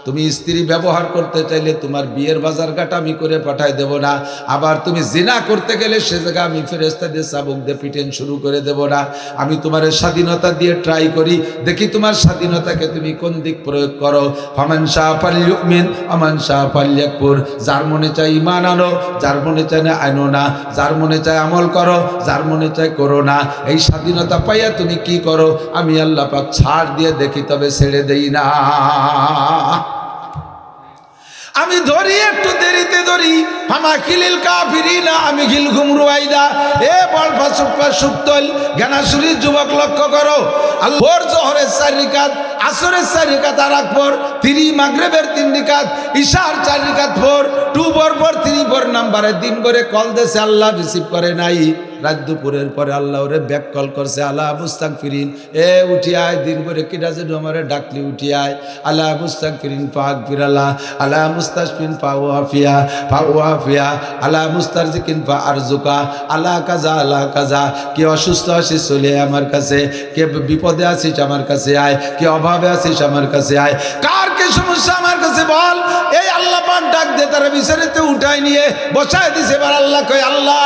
তুমি স্ত্রী ব্যবহার করতে চাইলে তোমার বিয়ের বাজারঘাট আমি করে পাঠাই দেব না। আবার তুমি জিনা করতে গেলে সে জায়গা আমি ফেরেশতা দিয়ে চাবুক দিয়ে পিটেন শুরু করে দেব না। আমি তোমার স্বাধীনতা দিয়ে ট্রাই করি, দেখি তোমার স্বাধীনতাকে তুমি কোন দিক প্রয়োগ করো। ফামান শাআ ফালইউমিন ওমান শাআ ফালইয়াকফুর। যার মনে চায় ঈমান আনো, যার মনে চায় না আনো না, যার মনে চায় আমল করো, যার মনে চায় করো না। এই স্বাধীনতা পাইয়া তুমি কি করো? আমি আল্লাহ পাক ছাড় দিয়ে দেখি, তবে ছেড়ে দেই না। আমি ধরি, একটু দেরিতে ধরি। ফামা কিলিল কাফিরিনা আমি গিল ঘুমরুয়াইদা। এ বল ফাসুপা সুক্তল জ্ঞানাসুরীর যুবক লক্ষ্য করো। আল্লাহর জোহরের 4 রিকাত, আসরের 4 রিকাত আর আকবর, 3 মাগরিবের 3 রিকাত, ইশার 4 রিকাত ফোর, 2 পর 3 পর নাম্বারে দিন করে কল দেশে আল্লাহ রিসিভ করে নাই। রাত দুপুরের পরে আল্লাহ ওরে ব্যাক কল করছে, আল্লাহ মুস্তাগফিরিন, এ উঠি আয়। দিন করে কিটা যে আমারে ডাকলি উঠি আয়। আল্লাহ মুস্তাগফিরিন পাক ফিরালা, আল্লাহ মুস্তাশফিন ফাওয়াফিয়া ফাওয়াফিয়া, আল্লাহ মুস্তারজিকিন ফা আরজুকা, আল্লাহ কাজা আল্লাহ কাজা। কে অসুস্থ আছিস চলে আয় আমার কাছে, কে বিপদে আছিস আমার কাছে আয়, কে অভাবে আছিস আমার কাছে আয়। কার কি সমস্যা আমার কাছে বল। এই আল্লাহ পাক ডাক দে, তারা বিছানাতে উঠাই নিয়ে বসায় দিছে। এবার আল্লাহ কয়, আল্লাহ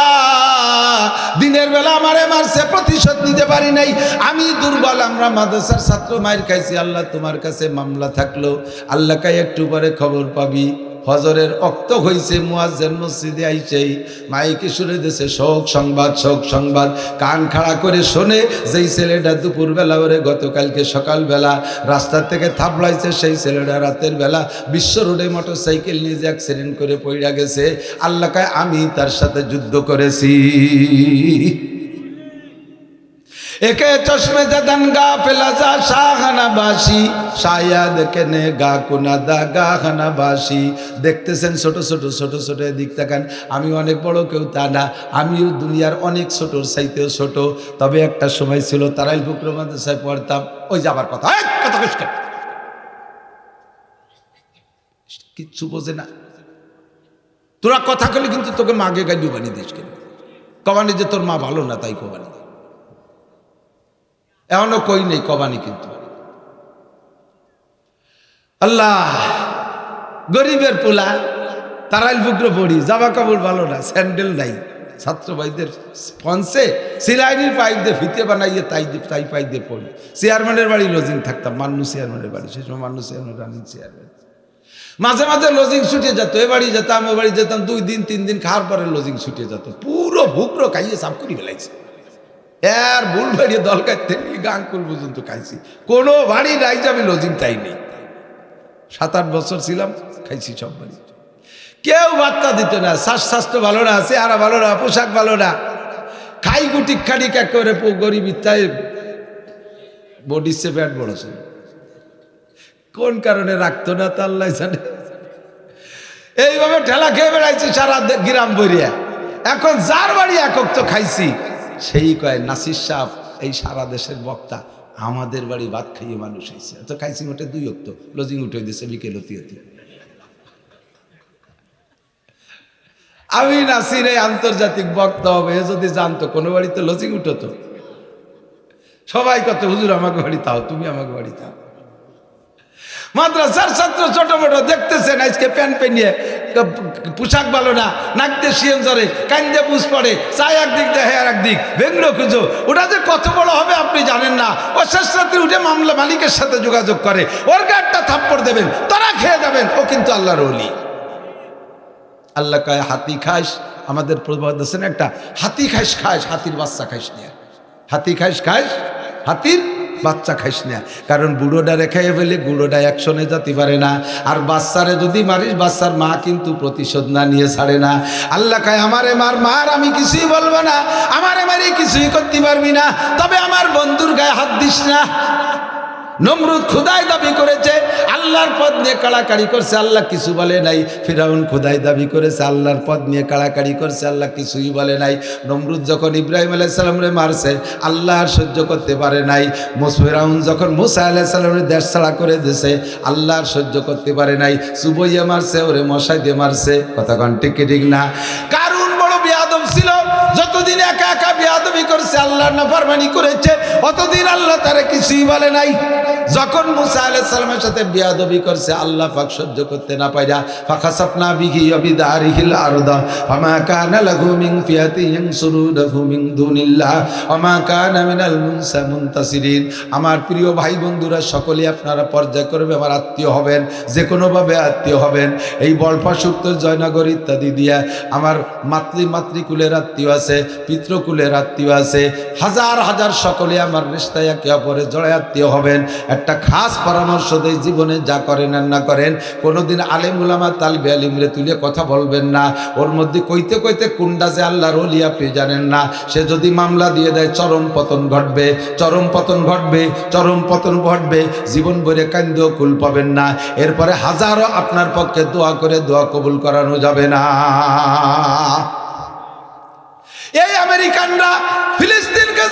দিনের বেলা আমারে মারছে, প্রতিশোধ নিতে পারি নাই, আমি দুর্বল। আমরা মাদ্রাসার ছাত্র মায়ের খাইছি, আল্লাহ তোমার কাছে মামলা থাকলো। আল্লাহ কাই একটু পরে খবর পাবি, হজরের অক্ত হইছে, মুয়াজ্জিন মসজিদে আইছেই মাইকে শুনে দিয়েছে শোক সংবাদ, শোক সংবাদ। কান খাড়া করে শোনে, যেই ছেলেটা দুপুরবেলা ওরে গতকালকে সকালবেলা রাস্তার থেকে থাপড়াইছে, সেই ছেলেটা রাতের বেলা বিশ্ব রোডে মোটরসাইকেল নিয়ে যে অ্যাক্সিডেন্ট করে পড়ে গেছে। আল্লাহ কায় আমি তার সাথে যুদ্ধ করেছি। একে চশমে জাদান গা ফেলাজা শাহানা বাসি, শায়াদ কেনে গা কুনাদা গা খানা বাসি। দেখতেছেন ছোট ছোট ছোট ছোট দিক তাকান। আমি অনেক বড় কেউ তা না, আমিও দুনিয়ার অনেক ছোটর চাইতেও ছোট। তবে একটা সময় ছিল তারাইল ফুকর মাদ্রাসায় পড়তাম। ওই যাবার কথা, কথা কিচ্ছু বোঝে না। তোরা কথা কলে কিন্তু তোকে মাগে গাইডু বানিয়ে দিস, কেন কবানি যে তোর মা ভালো না তাই কবানি। এমনও কই নেই কবানি, কিন্তু আল্লাহ গরিবের পোলা তারাইল ফুকরো পড়ি, জামা কাপড় ভালো না, স্যান্ডেল নাই। ছাত্র ভাইদের ফন্সে সিলাইনির পাইপ দিয়ে ফিতে বানাইয়ে তাই পাইপ দিয়ে পড়ি। চেয়ারম্যানের বাড়ি লজিং থাকতাম, মান্নু চেয়ারম্যানের বাড়ি, সেই সময় মান্নু চেয়ারম্যান, রানিং চেয়ারম্যান। মাঝে মাঝে লজিং ছুটে যেত, এ বাড়ি যেতাম ও বাড়ি যেতাম, 2 দিন 3 দিন খাওয়ার পরে লজিং ছুটে যেত। পুরো ভুকরো খাইয়ে সাফ করে ফেলাইছে। এর ভুল বাড়িয়ে দল কাটতে গাঙ্কুল পর্যন্ত খাইছি, কোনো বাড়ি নাই যে আমি লজিং তাই নেই। 7-8 বছর ছিলাম, খাইছি সব বাড়ি। কেউ বার্তা দিত না, স্বাস্থ্য ভালো না, চেহারা ভালো না, পোশাক ভালো না, খাই গুটি খানিক একেবারে গরিব ইত্যাদি বডি সে ফ্যাট বড় ছিল। কোন কারণে রাখতো না তা আল্লাহ জানে। এইভাবে ঠেলা খেয়ে বেড়াইছি সারা গ্রাম বইরিয়া। এখন যার বাড়ি একক তো খাইছি, সেই কয় নাসির সাহ এই সারা দেশের বক্তা, আমাদের বাড়ি ভাত খাইয়ে মানুষ হয়েছে। তো খাইছি মোটে 2 অক্ত, লজিং উঠে দিয়েছে বিকেল হতে হতে। আমি নাসির এই আন্তর্জাতিক বক্তা হবে যদি জানতো, কোনো বাড়িতে লজিং উঠতো। সবাই কত হুজুর আমাকে বাড়ি তাও, তুমি আমাকে বাড়ি তাও। মাদ্রাসার ছাত্র ছোট মোটো দেখতেছেন, আজকে প্যান্ট পেনিয়ে পোশাক ভালো না, নাক দিয়ে শিয়ন জ্বরে, কান দিয়ে বুঝ পড়ে, চায় একদিক দিয়ে হেয়ার একদিক, ভেঙ্গল খুঁজো। ওটা যে কত বড় হবে আপনি জানেন না। ও শেষ রাত্রে উঠে মামলা মালিকের সাথে যোগাযোগ করে, ওর গাড়টা থাপ্পড় দেবেন, তারা খেয়ে যাবেন। ও কিন্তু আল্লাহর ওলি। আল্লাহ কয় হাতি খাস, আমাদের প্রবাদ আছেন একটা, হাতি খাইস খাস, হাতির বাচ্চা খাইস না। হাতি খাইস খাস, হাতির বাচ্চা খাইস না। কারণ বুড়োটা রেখাইয়ে ফেলে গুঁড়োটা অ্যাকশনে যেতে পারে না। আর বাচ্চারে যদি মারিস, বাচ্চার মা কিন্তু প্রতিশোধ না নিয়ে ছাড়ে না। আল্লাহ কয় আমারে মার, আমি কিছুই বলবো না, আমারে মারি কিছুই করতে পারবি না, তবে আমার বন্ধুর গায়ে হাত দিস না। নমরুদ খুদাই দাবি করেছে, আল্লাহর পদ নিয়ে কাড়াকাড়ি করছে, আল্লাহ কিছু বলে নাই। ফিরাউন খুদাই দাবি করেছে, আল্লাহর পদ নিয়ে কাড়াকাড়ি করছে, আল্লাহ কিছুই বলে নাই। নমরুদ যখন ইব্রাহিম আলাইহিস সালামরে মারছে, আল্লাহ আর সহ্য করতে পারে নাই। ফিরাউন যখন মুসা আলাইহিস সালামের দেশ ছাড়া করে দিয়েছে, আল্লাহ আর সহ্য করতে পারে নাই। চুবইয়ে মারছে, ওরে মশাই দিয়ে মারছে। কথা কন ঠিক কি ঠিক না? কারুন বড় বেয়াদব ছিল, যতদিন একা একা বেয়াদবি করছে, আল্লাহর নাফরমানি করেছে, অতদিন আল্লাহ তারে কিছুই বলে নাই। যখন মুসা আলাইহিস সালামের সাথে বিয়াদবি করছে আল্লাহ পাক সহ্য করতে না পাইরা ফাখাসাফনা বিহি ওয়া বিদারিহিল আরদা ফামা কানা লাহু মিন ফিয়াতিন ইয়ানসুরুনাহু মিন দুনিল্লাহ ওয়া মা কানা মিনাল মুনতাসিরিন। আমার প্রিয় ভাই বন্ধুরা, সকলে আপনারা পর্যায় করবে আমার আত্মীয় হবেন, যে কোনোভাবে আত্মীয় হবেন। এই বলফাস উত্তর জয়নগর ইত্যাদি দিয়া আমার মাতৃকুলের আত্মীয় আছে, পিতৃকুলের আত্মীয় আছে, হাজার হাজার সকলে আমার রিশতায় একে অপরে জড়ায় আত্মীয় হবেন। একটা খাস পরামর্শ দেই, জীবনে যা করেন আর না করেন কোনোদিন আলেম উলামা তালবে আলিমরে তুলে কথা বলবেন না। ওর মধ্যে কইতে কইতে কোনটা যে আল্লাহর ওলি আপনি জানেন না। সে যদি মামলা দিয়ে দেয় চরম পতন ঘটবে, চরম পতন ঘটবে, চরম পতন ঘটবে। জীবন ভরে কান্দেও কুল পাবেন না। এরপরে হাজারো আপনার পক্ষে দোয়া করে দোয়া কবুল করানো যাবে না। এই আমেরিকানরা ফিলিস্তিনকে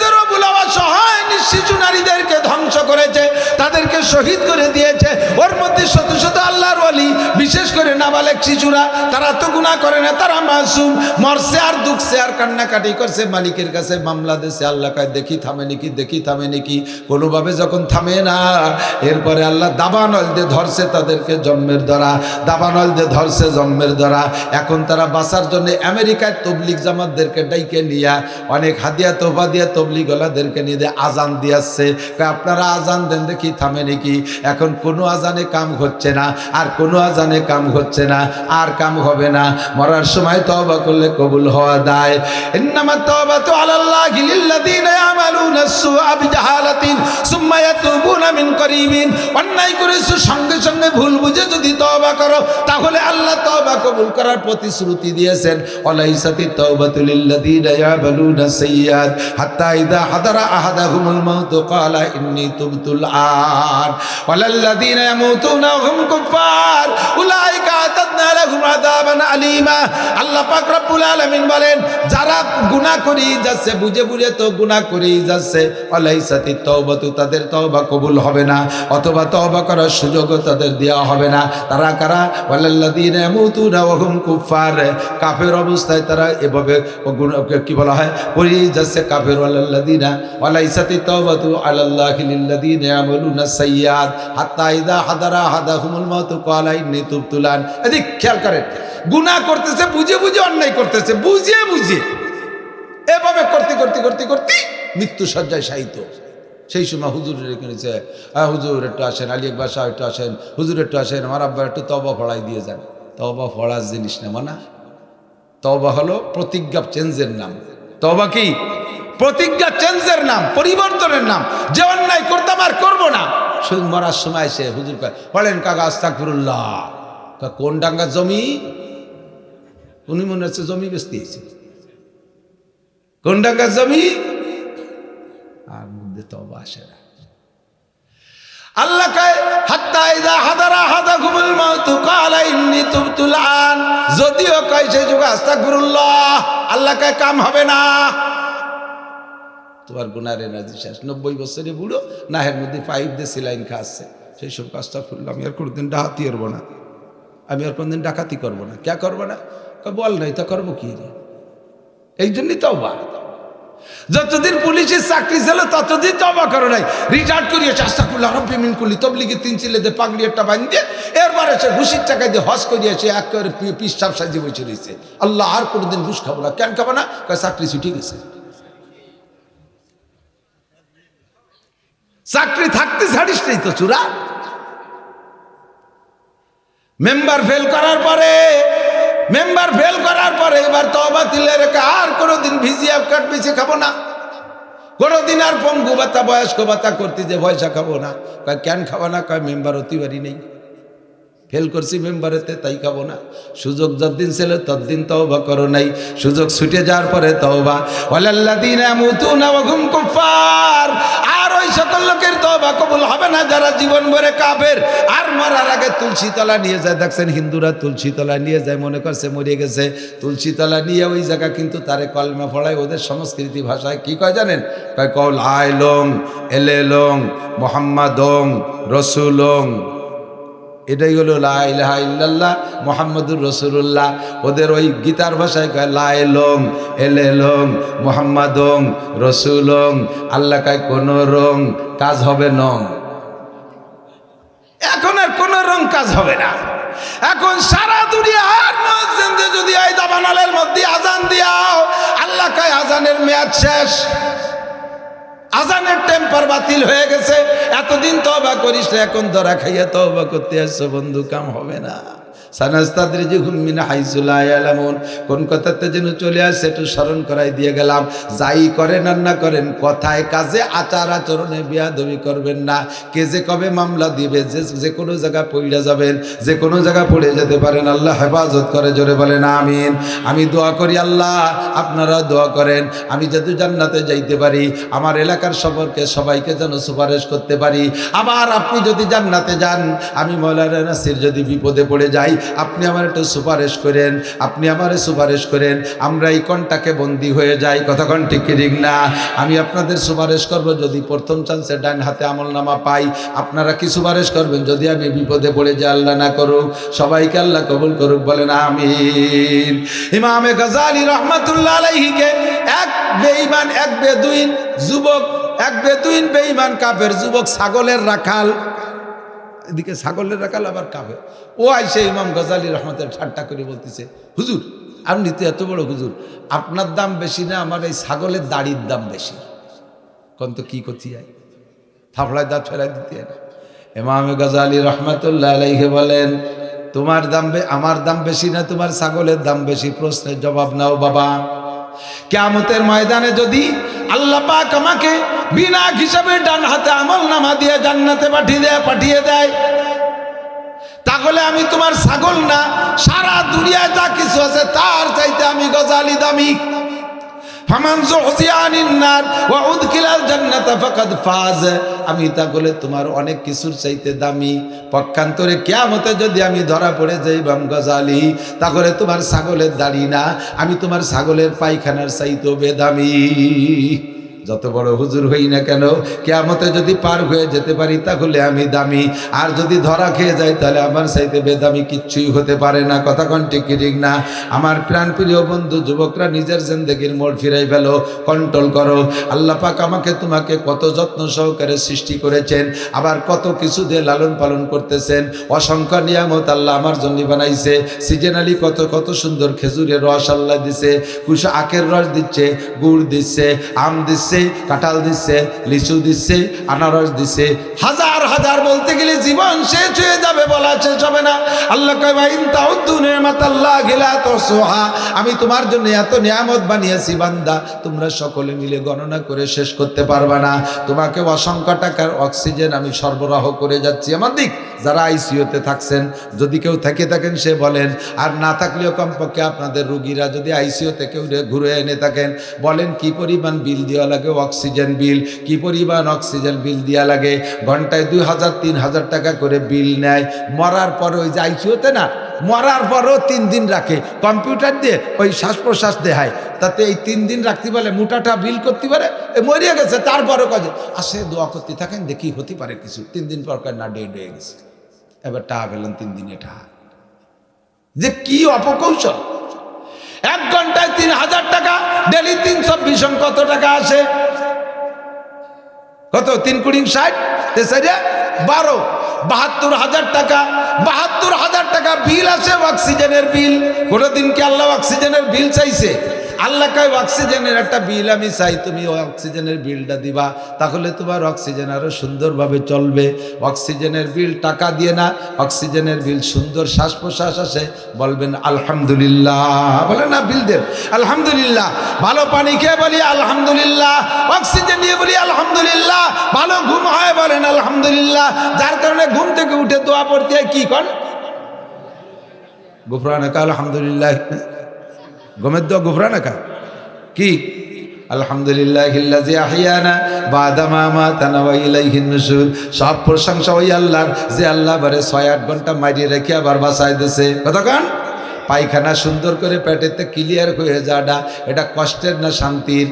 সহায় শিশু নারীদেরকে ধ্বংস করেছে, তাদেরকে শহীদ করে দিয়েছে। ওর মধ্যে শত শত আল্লাহর ওলি, বিশেষ করে নাবালেক শিশুরা, তারা তো গুনাহ করে না, তারা মাসুম। মরছে আর দুঃখছে আর কান্নাকাটি করছে, মালিকের কাছে মামলা দিয়েছে। আল্লাহ কয় দেখি থামে নাকি, দেখি থামে নাকি। কোনোভাবে যখন থামে না, এরপরে আল্লাহ দাবানল দিয়ে ধরছে তাদেরকে জন্মের দ্বারা, দাবানল দিয়ে ধরছে জন্মের দ্বারা। এখন তারা বাঁচার জন্য আমেরিকায় তবলিগ জামাতদেরকে ডাইকে নিয়ে অনেক হাদিয়া তোবা দিয়া তবলিগ ওলাদেরকে নিয়ে আজান দিয়েছে। আপনারা আজান দেন দেখি থামে নাকি। এখন কোনো আজানে কাম হচ্ছে না, আর কোনো আজানে কাম হচ্ছে না, আর কাম হবে না। মরার সময় তওবা করলে কবুল হওয়া দায়। ইন্নামাত তাওবাতু আলাল্লাহি লিল্লাযিনা ইয়ামালুনা আস-সুআ বিজাহালাতিন সুম্মা ইয়াতুবুনা মিন করিবিন। অন্যায় করেছো সঙ্গে সঙ্গে ভুল বুঝে যদি তওবা করো তাহলে আল্লাহ তওবা কবুল করার প্রতিশ্রুতি দিয়েছেন। ওয়ালাইসাতিত তাওবাতু লিল্লাযিনা ইয়ামালুনা সাইয়্যাত হাত্তা ইযা হাদারা আহাদাহুমুল মাউত ক্বালা ইন্নী তুবতুল আন ওয়ালাল্লাযিনা ইয়ামুতুনা হুম কুফার উলাইকা আতাদনা লাহুম আযাবান আলীমা। আল্লাহ পাক রব্বুল আলামিন বলেন, যারা গুনাহ করেই যাচ্ছে, বুঝে বুঝে তো গুনাহ করেই যাচ্ছে, ওয়ালাইসাতিত তাওবাতু, তাদের তওবা কবুল হবে না, অথবা তওবা করার সুযোগও তাদের দেওয়া হবে না। তারা কারা? ওয়ালাল্লাযিনা ইয়ামুতুনা ওয়া হুম কুফার, কাফের অবস্থায় তারা এভাবে কি বলা হয় করেই যাচ্ছে কাফের। ওয়ালাল্লাযিনা ওয়ালাইসাতিত তাওবাতু আলাল্লাহি লিল্লাযিনা ইয়ামালুনা সাইয়্যাত হাত্তা ইযা হাদারা আহাদাহুমুল মাউত ক্বালা ইন্নী তুবতুল আন। এদিক খেয়াল করেন, গুনাহ করতেছে, বুঝে বুঝে অন্যায় করতেছে, বুঝে বুঝে এভাবে করতে করতে করতে করতে মৃত্যু সজ্জায় শায়িত। সেই সময় হুজুর রেখে নিয়েছে, হুজুর একটু আসেন, আলী আকবর সাহেব একটু আসেন, হুজুর একটু আসেন, আমার আব্বা একটু তওবা পড়াই দিয়ে যান। তওবা পড়ার জিনিস না, মানা। তওবা হলো প্রতিজ্ঞা চেঞ্জের নাম। তওবা কি? প্রতিজ্ঞা চেঞ্জের নাম, পরিবর্তনের নাম। যে অন্যায় করতাম আর করবো না, শুধু মরার সময় এসে হুজুর বলেন কাকা আস্তাগফিরুল্লাহ। কোন ডাঙ্গা জমি? উনি মনে হচ্ছে জমি বেচতে এসেছে। কোন ডাঙ্গা জমি? আর মধ্যে তওবা আসে না। আল্লাহ কয় হাত্তা ইযা হাদারা আহাদাহুমুল মাউত ক্বালা ইন্নী তুবতুল আন। যদিও কয় সেই যুগে আস্তাগফিরুল্লাহ, আল্লাহ কয় কাম হবে না। তোমার গুনার এনার্জি শেষ। 90 বছরে বুড়ো, নাহের মধ্যে পাইপ দিয়ে সিলাইন খাচ্ছে। সেই সব আস্তাগফিরুল্লাহ, আমি আর কোনোদিন ডাকাতি করবো না, আমি আর কোনোদিন ডাকাতি করবো না। কে করবো না? বল নাই তো করবো কি? এই জন্যই তওবা। যতদিন পুলিশের চাকরি ছিল ততদিন তওবা করো নাই। রিটায়ার্ড করিয়েছে আস্তাগফিরুল্লাহ রাব্বি মিন কুল্লি, তবলিগের 3 ছেলেদের পাগড়ি একটা বাঁধিয়ে এরপরে সে ঘুষির টাকা দিয়ে হজ করিয়েছে, একেবারে পিসাব সাজিয়ে বসে রয়েছে। আল্লাহ আর কোনোদিন ঘুষ খাবো না। কেন খাবো না? চাকরি ছুটি গেছে। চাকরি থাকতে ছাড়িস নেই তো চূড়া। মেম্বার ফেল করার পরে এবার তওবা দিলে রেখে আর কোনোদিন ভিজিএফ কার্ড বেশি খাবো না, কোনোদিন আর পঙ্গু ভাতা বয়স্ক ভাতা করতে যে পয়সা খাবো না। কয় কেন খাবো না? কয় মেম্বার অতিবারই নেই, ফেল করছি মেম্বারেতে, তাই খাবো না। সুযোগ যতদিন ছিল ততদিন তওবা করো নাই, সুযোগ ছুটে যাওয়ার পরে তওবা। ওয়ালাল্লাযিনা ইয়ামুতুনা ওয়া হুম কুফার। আর ওই সকল লোকের তওবা কবুল হবে না যারা জীবন ভরে কাফের আর মরার আগে তুলসী তলা নিয়ে যায়। দেখছেন হিন্দুরা তুলসী তলা নিয়ে যায়, মনে করছে মরে গেছে। তুলসী তলা নিয়ে ওই জায়গা কিন্তু তারে কলমা পড়ায়। ওদের সংস্কৃতি ভাষায় কি কয় জানেন? কয় কল আইলং এলেলং মুহাম্মাদং রসুলং। এটাই হলো লা ইলাহা ইল্লাল্লাহ মুহাম্মাদুর রাসূলুল্লাহ। ওদের ওই গীতার ভাষায় কয় লা ইলং এলেলং মুহাম্মাদং রসুলং। আল্লাহ কয় কোন রং কাজ হবে নং। কাজ হবে না। এখন সারা দুনিয়ার মসজিদে যদি এই দাবানলের মধ্যে আজান দিয়াও, আল্লাহ কয় আজানের মেয়াদ শেষ, আজানের টেম্পার বাতিল হয়ে গেছে, এতদিন তওবা করিস না, এখন ধরা খাইয়া তওবা করতে আসছো, বন্ধু কাম হবে না। সানাস্তাদরিজুহুম মিন হাইসু লা ইয়ালামুন, কোন কথাতে যেন চলে আসছে একটু স্মরণ করাই দিয়ে গেলাম। যাই করেন আর না করেন, কথায় কাজে আচার আচরণে বেয়াদবি করবেন না। কে যে কবে মামলা দিবে, যে কোনো জায়গা পড়ে যাবেন, যে কোনো জায়গা পড়ে যেতে পারেন। আল্লাহ হেফাজত করে, জোরে বলেন আমিন। আমি দোয়া করি আল্লাহ আপনারা দোয়া করেন, আমি যাতে জান্নাতে যাইতে পারি, আমার এলাকার সম্পর্কে সবাইকে যেন সুপারিশ করতে পারি। আবার আপনি যদি জান্নাতে যান, আমি মৌলানা নাসির যদি বিপদে পড়ে যাই, আপনি আমার একটু সুপারিশ করেন, আপনি আমার সুপারিশ করেন, আমরা এই কন্টাকে বন্দী হয়ে যাই। কতক্ষণ ঠিক ঠিক না? আমি আপনাদের সুপারিশ করব যদি প্রথম চান্সে ডান হাতে আমলনামা পাই, আপনারা কি সুপারিশ করবেন যদি আমি বিপদে পড়ে যাই? আল্লাহ না করুক, সবাইকে আল্লাহ কবুল করুক, বলেন আমিন। ইমামে গাজালি রহমাতুল্লাহ আলাইহিকে এক বেঈমান, এক বেদুইন যুবক, এক বেদুইন বেঈমান কাফের যুবক, ছাগলের রাখাল, এদিকে ছাগলের রাখাল আবার কাফের, ও আইসে ইমাম গাজালি রহমতের ঠাট্টা করে বলতেছে, হুজুর আপনি তো এত বড় হুজুর, আপনার দাম বেশি না আমার এই ছাগলের দাড়ির দাম বেশি? কোন তো কি করছি, থাপড়ায় দাঁত ফেরাই দিতে না। ইমাম গাজালি রহমতুল্লাহ আলাইহি বলেন, তোমার দাম আমার দাম বেশি না তোমার ছাগলের দাম বেশি? প্রশ্নের জবাব নাও বাবা। কিয়ামতের ময়দানে যদি আল্লাহ পাক আমাকে বিনা হিসাবে ডান হাতে আমলনামা দিয়ে জান্নাতে পাঠিয়ে দেয়, তাহলে আমি তোমার ছাগল না, সারা দুনিয়ায় যা কিছু আছে তার চাইতে আমি গজালি দামি। ফামান যুহজিয়া আনিন নার ওয়া উদখিলাল জান্নাতা ফাকাদ ফাজ, আমি তাহলে তোমার অনেক কিছুর চাইতে দামি। পক্ষান্তরে কিয়ামতে যদি আমি ধরা পড়ে যাই ইমাম গাজালি, তাহলে তোমার ছাগলের দাড়ি না, আমি তোমার ছাগলের পায়খানার চাইতেও বেদামি। যত বড় হুজুর হই না কেন, কিয়ামতে যদি পার হয়ে যেতে পারি তাহলে আমি দামি, আর যদি ধরা খেয়ে যাই তাহলে আমার চাইতে বেদামি কিচ্ছুই হতে পারে না। কথা কোন ঠিক ঠিক না? আমার প্রাণ প্রিয় বন্ধু যুবকরা, নিজের জিন্দেগির মোড় ফিরাই ফেলো, কন্ট্রোল করো। আল্লাহ পাক আমাকে তোমাকে কত যত্ন সহকারে সৃষ্টি করেছেন, আবার কত কিছু দিয়ে লালন পালন করতেছেন। অসংখ্য নিয়ামত আল্লাহ আমার জন্য বানাইছে। সিজনালি কত কত সুন্দর খেজুরের রস আল্লাহ দিছে, কুশা আখের রস দিচ্ছে, গুড় দিচ্ছে, আম দিচ্ছে, কাঁঠাল দিচ্ছে, লিচু দিচ্ছে, আনারস দিচ্ছে, হাজার হাজার বলতে গেলে জীবন শেষ হয়ে যাবে, বলা শেষ হবে না। আল্লাহ কয় ইন তাউদ্দু নি'মাতাল্লাহি লা তুহসুহা, আমি তোমার জন্য এত নিয়ামত বানিয়েছি বান্দা, তোমরা সকলে মিলে গণনা করে শেষ করতে পারবে না। তোমাকে অসংখ্য টাকার অক্সিজেন আমি সরবরাহ করে যাচ্ছি আমার দিক। যারা আইসিইউতে থাকছেন, যদি কেউ থেকে থাকেন সে বলেন, আর না থাকলেও কমপক্ষে আপনাদের রোগীরা যদি আইসিইউতে কেউ ঘুরে এনে থাকেন, বলেন কি পরিমাণ বিল দেওয়া লাগে, অক্সিজেন বিল কি পরিমাণ অক্সিজেন বিল দেওয়া লাগে। ঘন্টায় 2000-3000 টাকা করে বিল নেয়। মরার পরে ওই যে আইসিইউতে না, মরার পরও 3 দিন রাখে, কম্পিউটার দিয়ে ওই শ্বাস প্রশ্বাস দেখায়, তাতে এই 3 দিন রাখতে পারে, মোটাটা বিল করতে পারে। মরিয়া গেছে তারপরও কাজে আসে, দোয়া করতে থাকেন, দেখি হতে পারে কিছু। 3 দিন পর না ডেড হয়ে গেছে, এবার টাকা পেলেন 3 দিনে টাকা। যে কি অপকৌশল! 1 ঘন্টায় 3000 টাকা, ডেলি 320 কত টাকা আসে? কত? 3 কুড়ি 60, 12, 72,000 টাকা। 72,000 টাকা বিল আসে, অক্সিজেনের বিল। কোনোদিন কি আল্লাহ অক্সিজেনের বিল চাইছে? আল্লাহ কয় অক্সিজেনের একটা বিল আমি চাই, তুমি ওই অক্সিজেনের বিলটা দিবা, তাহলে তোমার অক্সিজেন আরো সুন্দরভাবে চলবে। অক্সিজেনের বিল টাকা দিয়ে না, অক্সিজেনের বিল সুন্দর শ্বাস প্রশ্বাস আসে, বলবেন আলহামদুলিল্লাহ, বলে না বিল দেন আলহামদুলিল্লাহ। ভালো পানি খেয়ে বলি আলহামদুলিল্লাহ, অক্সিজেন নিয়ে বলি আলহামদুলিল্লাহ। ভালো ঘুম হয় বলেন আলহামদুলিল্লাহ। যার কারণে ঘুম থেকে উঠে দোয়া পড়তে হয়, কি কন? গুফরানাকা আলহামদুলিল্লাহ, ঘুমের দোয়া গুফরানাকা কি? আলহামদুলিল্লাহিল্লাযী আহইয়ানা বা'দা মা আমাতানা ওয়া ইলাইহিন নুশুর। সব প্রশংসা ওই আল্লাহর, যে আল্লাহ বারে 6-8 ঘন্টা মারিয়ে রেখে আবার বাঁচাই দিয়েছে। কতক্ষণ? পায়খানা সুন্দর করে পেটেতে ক্লিয়ার হয়ে যাওয়াটা, এটা কষ্টের না শান্তির?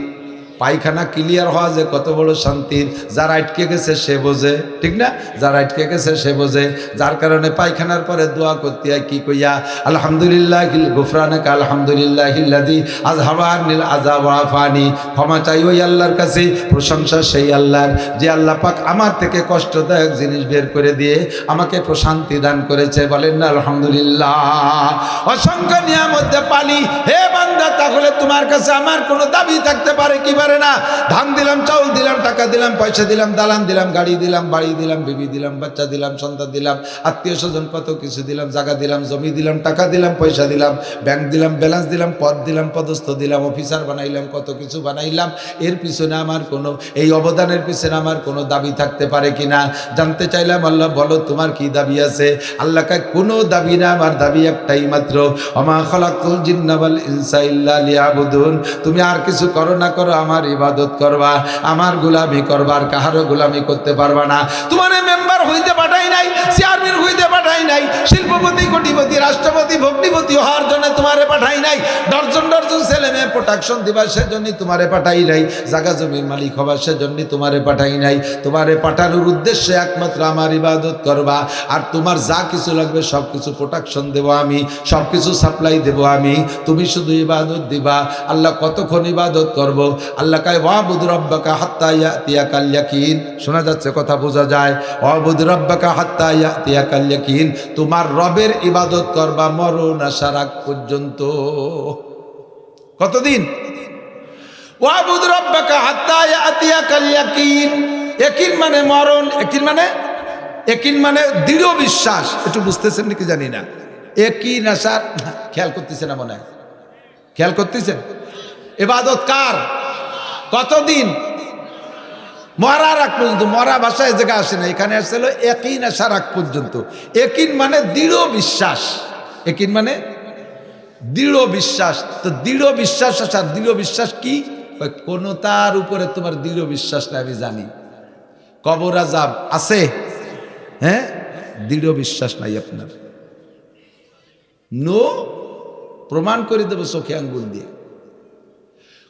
পায়খানা ক্লিয়ার হওয়া যে কত বড় শান্তির, যারা আটকে গেছে সে বোঝে, ঠিক না? যারা আটকে গেছে সে বোঝে। যার কারণে পায়খানার পরে দোয়া করতে হয় কি কইয়া, আলহামদুলিল্লাহ গুফরানাকা আলহামদুলিল্লাহিল্লাযী আযহাবা আন্নিল আযা ওয়া আফানি। ক্ষমা চাই ওই আল্লাহর কাছে, প্রশংসা সেই আল্লাহর যে আল্লাহ পাক আমার থেকে কষ্টদায়ক জিনিস বের করে দিয়ে আমাকে প্রশান্তি দান করেছে। বলেন না আলহামদুলিল্লাহ। অসংখ্য নিয়ামত পালি হে বান্দা, তাহলে তোমার কাছে আমার কোনো দাবি থাকতে পারে কি পারে না? ধান দিলাম, চাউল দিলাম, টাকা দিলাম, পয়সা দিলাম, দালান দিলাম, গাড়ি দিলাম, বাড়ি দিলাম, বিবি দিলাম, বাচ্চা দিলাম, সন্তান দিলাম, আত্মীয় স্বজন কত কিছু দিলাম, জায়গা দিলাম, জমি দিলাম, টাকা দিলাম, পয়সা দিলাম, ব্যাংক দিলাম, ব্যালেন্স দিলাম, পদ দিলাম, পদস্থ দিলাম, অফিসার বানাইলাম, কত কিছু বানাইলাম। এর পিছনে আমার কোনো, এই অবদানের পিছনে আমার কোনো দাবি থাকতে পারে কিনা জানতে চাইলাম। আল্লাহ বলো তোমার কি দাবি আছে? আল্লাহ কয় কোনো দাবি না, আমার দাবি একটাই মাত্র, ওমা খালাকতুল জিন্না ওয়াল ইনসা ইল্লা লিয়াবুদুন। তুমি আর কিছু করো না করো, আমার ইবাদত করবা, আমার গোলামি করবা, আর কাহারও গোলামি করতে পারবা না। তোমার মেম্বার হইতে পাঠাই নাই, চেয়ারম্যান হইতে পাঠাই নাই, শিল্পপতি, কোটিপতি, রাষ্ট্রপতি, ভগ্নিপতি হওয়ার জন্য তোমারে পাঠাই নাই, ডর্জন ডর্জন ছেলে মেয়ে প্রোটেকশন দিবার সেজন্য তোমারে পাঠাই নাই, জায়গা জমির মালিক হবার সেজন্য তোমারে পাঠাই নাই। তোমারে পাঠানোর উদ্দেশ্যে একমাত্র আমার ইবাদত করবা, আর তোমার যা কিছু লাগবে সব কিছু প্রোটেকশন দেবো আমি, সব কিছু সাপ্লাই দেবো আমি, তুমি শুধু ইবাদত দিবা। আল্লাহ কতক্ষণ ইবাদত করব? আল্লাহ কায় ওয়াবুদ রাব্বাকা হাত্তা ইয়াতিয়াকাল ইয়াকিন। শোনা যাচ্ছে, কথা বোঝা যায়? ওয়াবুদ রাব্বাকা হাত্তা ইয়াতিয়াকাল ইয়াকিন, তোমার রবের ইবাদত করবা মরণ আসার আগ পর্যন্ত। কতদিন? ওয়াবুদ রাব্বাকা হাত্তা ইয়াতিয়াকাল ইয়াকিন। ইয়াকিন মানে মরণ, ইয়াকিন মানে দৃঢ় বিশ্বাস। একটু বুঝতেছেন নাকি জানি না। ইয়াকিন আসার, খেয়াল করতেছেন না মনে হয়? খেয়াল করতেছেন? ইবাদত কার? কতদিন? মরার আগ পর্যন্ত। মরা ভাষায় জায়গা আসে না, এখানে আসছিল ইয়াকিন আসার আগ পর্যন্ত। ইয়াকিন মানে দৃঢ় বিশ্বাস। ইয়াকিন মানে দৃঢ় বিশ্বাস। তো দৃঢ় বিশ্বাস আসার, দৃঢ় বিশ্বাস কি? কোন তার উপরে তোমার দৃঢ় বিশ্বাস না, আমি জানি। কবর আযাব আছে, হ্যাঁ, দৃঢ় বিশ্বাস নাই আপনার। নো, প্রমাণ করে দেবো চোখে আঙ্গুল দিয়ে।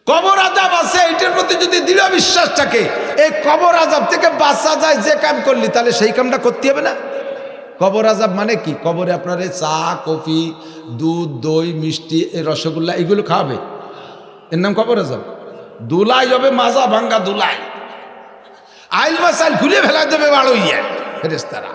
কবর আযাব আছে, এটার প্রতি যদি দৃঢ় বিশ্বাস থাকে, এই কবর আযাব থেকে বাঁচা যায় যে কাম করলি, তাহলে সেই কামটা করতে হবে না? কবর আযাব মানে কি? কবরে আপনার চা, কফি, দুধ, দই, মিষ্টি, রসগোল্লা এগুলো খাওয়াবে, এর নাম কবর আযাব। দুলাই হবে, মাজা ভাঙ্গা দুলাই, আইল বাসাইল খুলে ফেলা যাবে বাড়ইয়া ফেরেশতারা।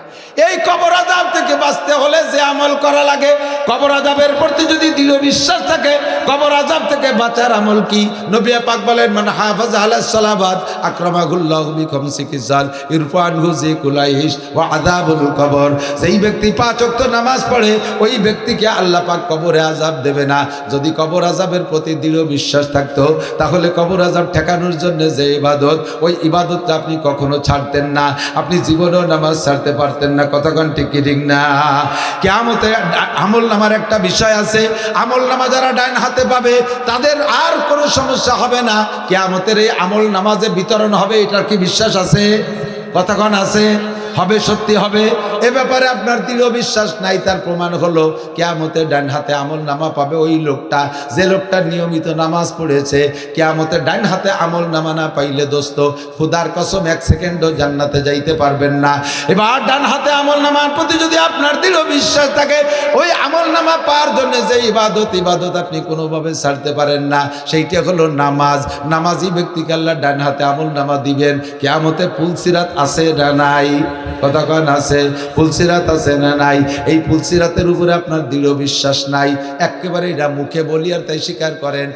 এই কবর আযাব থেকে বাঁচতে হলে যে আমল করা লাগে, কবর আযাবের প্রতি যদি দৃঢ় বিশ্বাস থাকে, কবর আযাব থেকে বাঁচার আমল কি? নবী পাক বলেন, মান হাফাজ আলাস সালাবাত আকরামাহুল্লাহু বিখামসি খিসাল ইরফানহু যিকুলাইহিস ওয়া আযাবুল কবর। যেই ব্যক্তি 5 ওয়াক্ত নামাজ পড়ে, ওই ব্যক্তিকে আল্লাহ পাক কবরে আযাব দেবে না। যদি কবর আযাবের প্রতি দৃঢ় বিশ্বাস থাকতো, তাহলে কবর আযাব ঠেকানোর জন্য যে ইবাদত, ওই ইবাদতটা আপনি কখনো ছাড়তেন না, আপনি জীবনেও নামাজ ছাড়তে পারতেন না। কতক্ষণ ঠিক কি ঠিক না? কিয়ামতে আমল নামার একটা বিষয় আছে, আমল নামা যারা ডাইন হাতে পাবে তাদের আর কোনো সমস্যা হবে না। কিয়ামতের এই আমল নামাজে বিতরণ হবে, এটার কি বিশ্বাস আছে? কতক্ষণ আছে? হবে, সত্যি হবে। এ ব্যাপারে আপনার দৃঢ় বিশ্বাস নাই, তার প্রমাণ হলো কিয়ামতের ডান হাতে আমল নামা পাবে ওই লোকটা, যে লোকটা নিয়মিত নামাজ পড়েছে। কিয়ামতের ডান হাতে আমল নামা না পাইলে দোস্ত, খুদার কসম 1 সেকেন্ডও জান্নাতে যাইতে পারবেন না। এবার ডান হাতে আমল নামার প্রতি যদি আপনার দৃঢ় বিশ্বাস থাকে, ওই আমল নামা পাওয়ার জন্য যে ইবাদত আপনি কোনোভাবে ছাড়তে পারেন না, সেইটা হলো নামাজ। নামাজি ব্যক্তিকে আল্লাহ ডান হাতে আমল নামা দিবেন। কিয়ামতে পুলসিরাত আছে না নাই? কতক্ষণ আছে? পুলসিরাত আছে না নাই? এই পুলসিরাতের উপরে আপনার দৃঢ় বিশ্বাস নাই, একেবারে এটা মুখে বলি আর তাই স্বীকার করেন।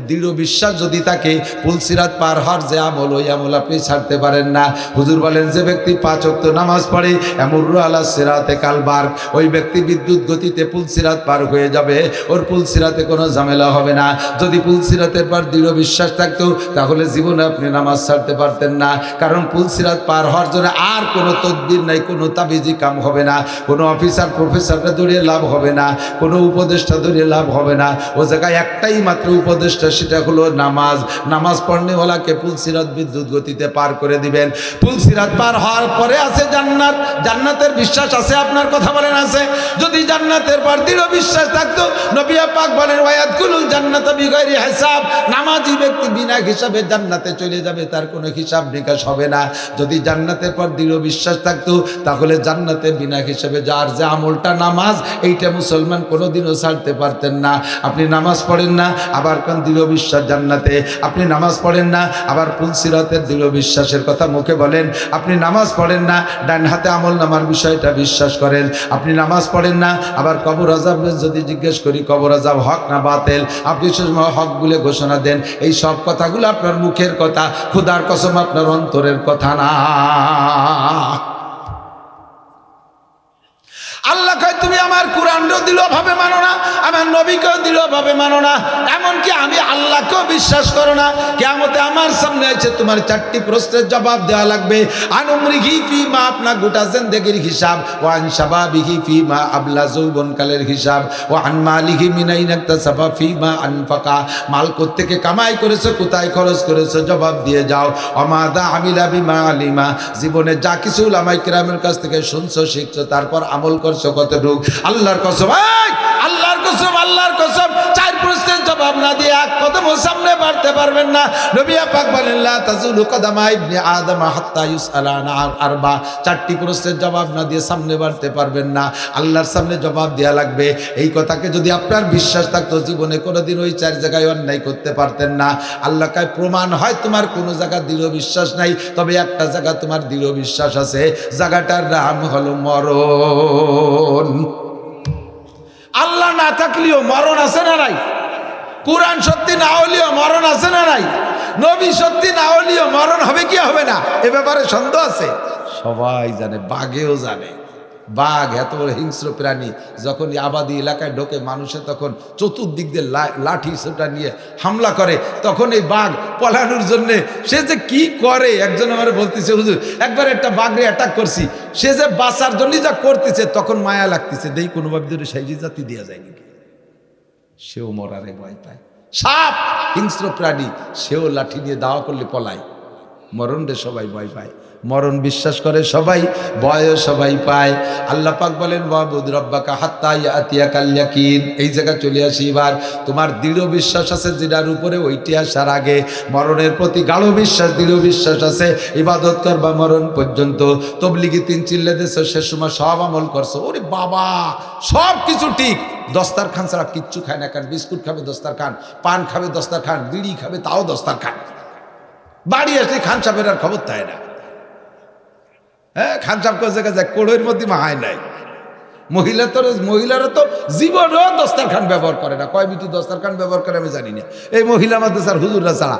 দৃঢ় বিশ্বাস যদি থাকে, পুলসিরাত পার হওয়ার যে আমল, ওই আমল আপনি ছাড়তে পারেন না। হুজুর বলেন, যে ব্যক্তি 5 ওয়াক্ত নামাজ পড়ে, এমরু আলা সিরাতে কালবার, ওই ব্যক্তি বিদ্যুৎ গতিতে পুলসিরাত পার হয়ে যাবে, ওর পুলসিরাতে কোনো ঝামেলা হবে না। যদি পুলসিরাতের পর দৃঢ় বিশ্বাস থাকতো, তাহলে জীবনে আপনি নামাজ ছাড়তে পারতেন না। কারণ পুলসিরাত পার হওয়ার জন্য আর কোনো তদবির নাই, কোনো তাবিজি কাম হবে না, কোনো অফিসার প্রফেসরটা ধরিয়ে লাভ হবে না, কোনো উপদেষ্টা ধরিয়ে লাভ হবে না। ও জায়গায় একটাই মাত্র উপদেষ্টা, সেটা হলো নামাজ। নামাজ পড়নেওয়ালাকে পুলসিরাত বিদ্যুৎ গতিতে পার করে দিবেন। পুলসিরাত পার হওয়ার পরে আছে জান্নাত। জান্নাতের বিশ্বাস আছে আপনার? কথা বলেন আছে? যদি জান্নাতের পর দৃঢ় বিশ্বাস থাকতো, নবী পাক বলেন, ওয়ায়াদখুলুল জান্নাতা বিগাইরি হিসাব, নামাজি ব্যক্তি বিনা হিসাবে জান্নাতে চলে যাবে, তার কোনো হিসাব নিকাশ হবে না। যদি জান্নাতের পর দৃঢ় বিশ্বাস থাকতো তাহলে জান্নাতে বিনা হিসাবে যার যে আমলটা নামাজ, এইটা মুসলমান কোনোদিনও ছাড়তে পারতেন না। আপনি নামাজ পড়েন না আবার কোন দৃঢ় বিশ্বাস জান্নাতে, আপনি নামাজ পড়েন না আবার পুলসিরাতের দৃঢ় বিশ্বাসের কথা মুখে বলেন, আপনি নামাজ পড়েন না ডান হাতে আমল নামার বিষয়টা বিশ্বাস করেন, আপনি নামাজ পড়েন না আবার কবর আযাব যদি জিজ্ঞেস করি কবর আযাব হক না বাতিল, আপনি সময় হক বলে ঘোষণা দেন। এই সব কথাগুলো আপনার মুখের কথা, খোদার কসম আপনার অন্তরের কথা না। আল্লাহ কয় তুমি আমার কোরআনও দৃঢ়ভাবে মানো না, আমার নবীকেও দৃঢ়ভাবে মানো না, এমনকি আমি আল্লাহকেও বিশ্বাস করো না। কিয়ামতে আমার সামনে আছে তোমার 4টি প্রশ্নের জবাব দেওয়া লাগবে। আনুমরিহি ফিমা, আপনার গোটা জিন্দেগির হিসাব, ওয়ান শাবাবিহি ফিমা আবলা, যৌবনকালের হিসাব, ওয়ান মালিহি মিন আইনা ইকতাসাবা ফিমা আনফাকা, মাল কোত্থেকে কামাই করেছো, কোথায় খরচ করেছো, জবাব দিয়ে যাও। অমাদা আমিলা বিমা আলিমা, জীবনে যা কিছু উলামায়ে কেরামের কাছ থেকে শুনছো শিখছো তারপর আমল করছো কতটুক। আল্লাহর কসম, আল্লাহর কসম, আল্লাহর কসম, 4 প্রশ্নের জবাব না দিয়ে এক কদম সামনে বাড়তে পারবেন না। নবী পাক বলেন লা তাজুলু কদামা ইবনে আদম হাত্তা ইউসআলা আন আরবা, 4টি প্রশ্নের জবাব না দিয়ে সামনে বাড়তে পারবেন না। আল্লাহর সামনে জবাব দেয়া লাগবে। এই কথাকে যদি আপনার বিশ্বাস থাকতো জীবনে কোনোদিন ওই 4 জায়গায় অন্যায় করতে পারতেন না। আল্লাহ কয় প্রমাণ হয় তোমার কোনো জায়গা দৃঢ় বিশ্বাস নাই, তবে একটা জায়গা তোমার দৃঢ় বিশ্বাস আছে, জায়গাটার নাম হলো মরণ। আল্লাহ না থাকলেও মরণ আছে না নাই? কুরআন সত্যি না হলেও মরণ আছে না নাই? নবী সত্যি না হলেও মরণ হবে কি হবে না, এ ব্যাপারে সন্দেহ আছে? সবাই জানে, বাঘেও জানে। বাঘ এত বড় হিংস্র প্রাণী, যখন আবাদি এলাকায় ঢোকে মানুষে তখন চতুর্দিক দিয়ে লাঠি সোটা নিয়ে হামলা করে, তখন এই বাঘ পলানোর জন্যে সে যে কি করে, একজন আমার বলতেছে হুজুর একবার একটা বাঘরে অ্যাটাক করছি, সে যে বাঁচার জন্য যা করতেছে তখন মায়া লাগতেছে, দেই কোনোভাবে ধরে সেই জাতি দেওয়া যায় নাকি, সেও মরারে ভয় পায়। সাপ হিংস্র প্রাণী, সেও লাঠি নিয়ে দাওয়া করলে পলায়। মরণ রে সবাই ভয় পায়, মরণ বিশ্বাস করে সবাই, ভয়ও সবাই পায়। আল্লাহ পাক বলেন ওয়াবুদ রাব্বাকা হাত্তা ইয়াতিয়াকাল ইয়াকিন। এই জায়গা চলে আসি এবার, তোমার দৃঢ় বিশ্বাস আছে যেটার উপরে ওইটি আসার আগে, মরণের প্রতি গাঢ় বিশ্বাস দৃঢ় বিশ্বাস আছে, ইবাদত করবা মরণ পর্যন্ত। তবলিগি 3 চিল্লে দেছো, সে সময় সব আমল করছো, ওরে বাবা সব কিছু ঠিক, দস্তারখান ছাড়া কিচ্ছু খায় না, কারণ বিস্কুট খাবে দস্তারখান, পান খাবে দস্তারখান, বিড়ি খাবে তাও দস্তারখান, বাড়ি আসলে খান সাহেবের আর খবর তাই না। হ্যাঁ, খান সাহেব কোন জায়গায় যায়, কোড়ের মধ্যে মাহায় নাই। মহিলারা তো জীবনেও দস্তারখান ব্যবহার করে না। কয় বিটি দস্তারখান ব্যবহার করে আমি জানি না, এই মহিলা মাদ্রাসার হুজুররা ছাড়া।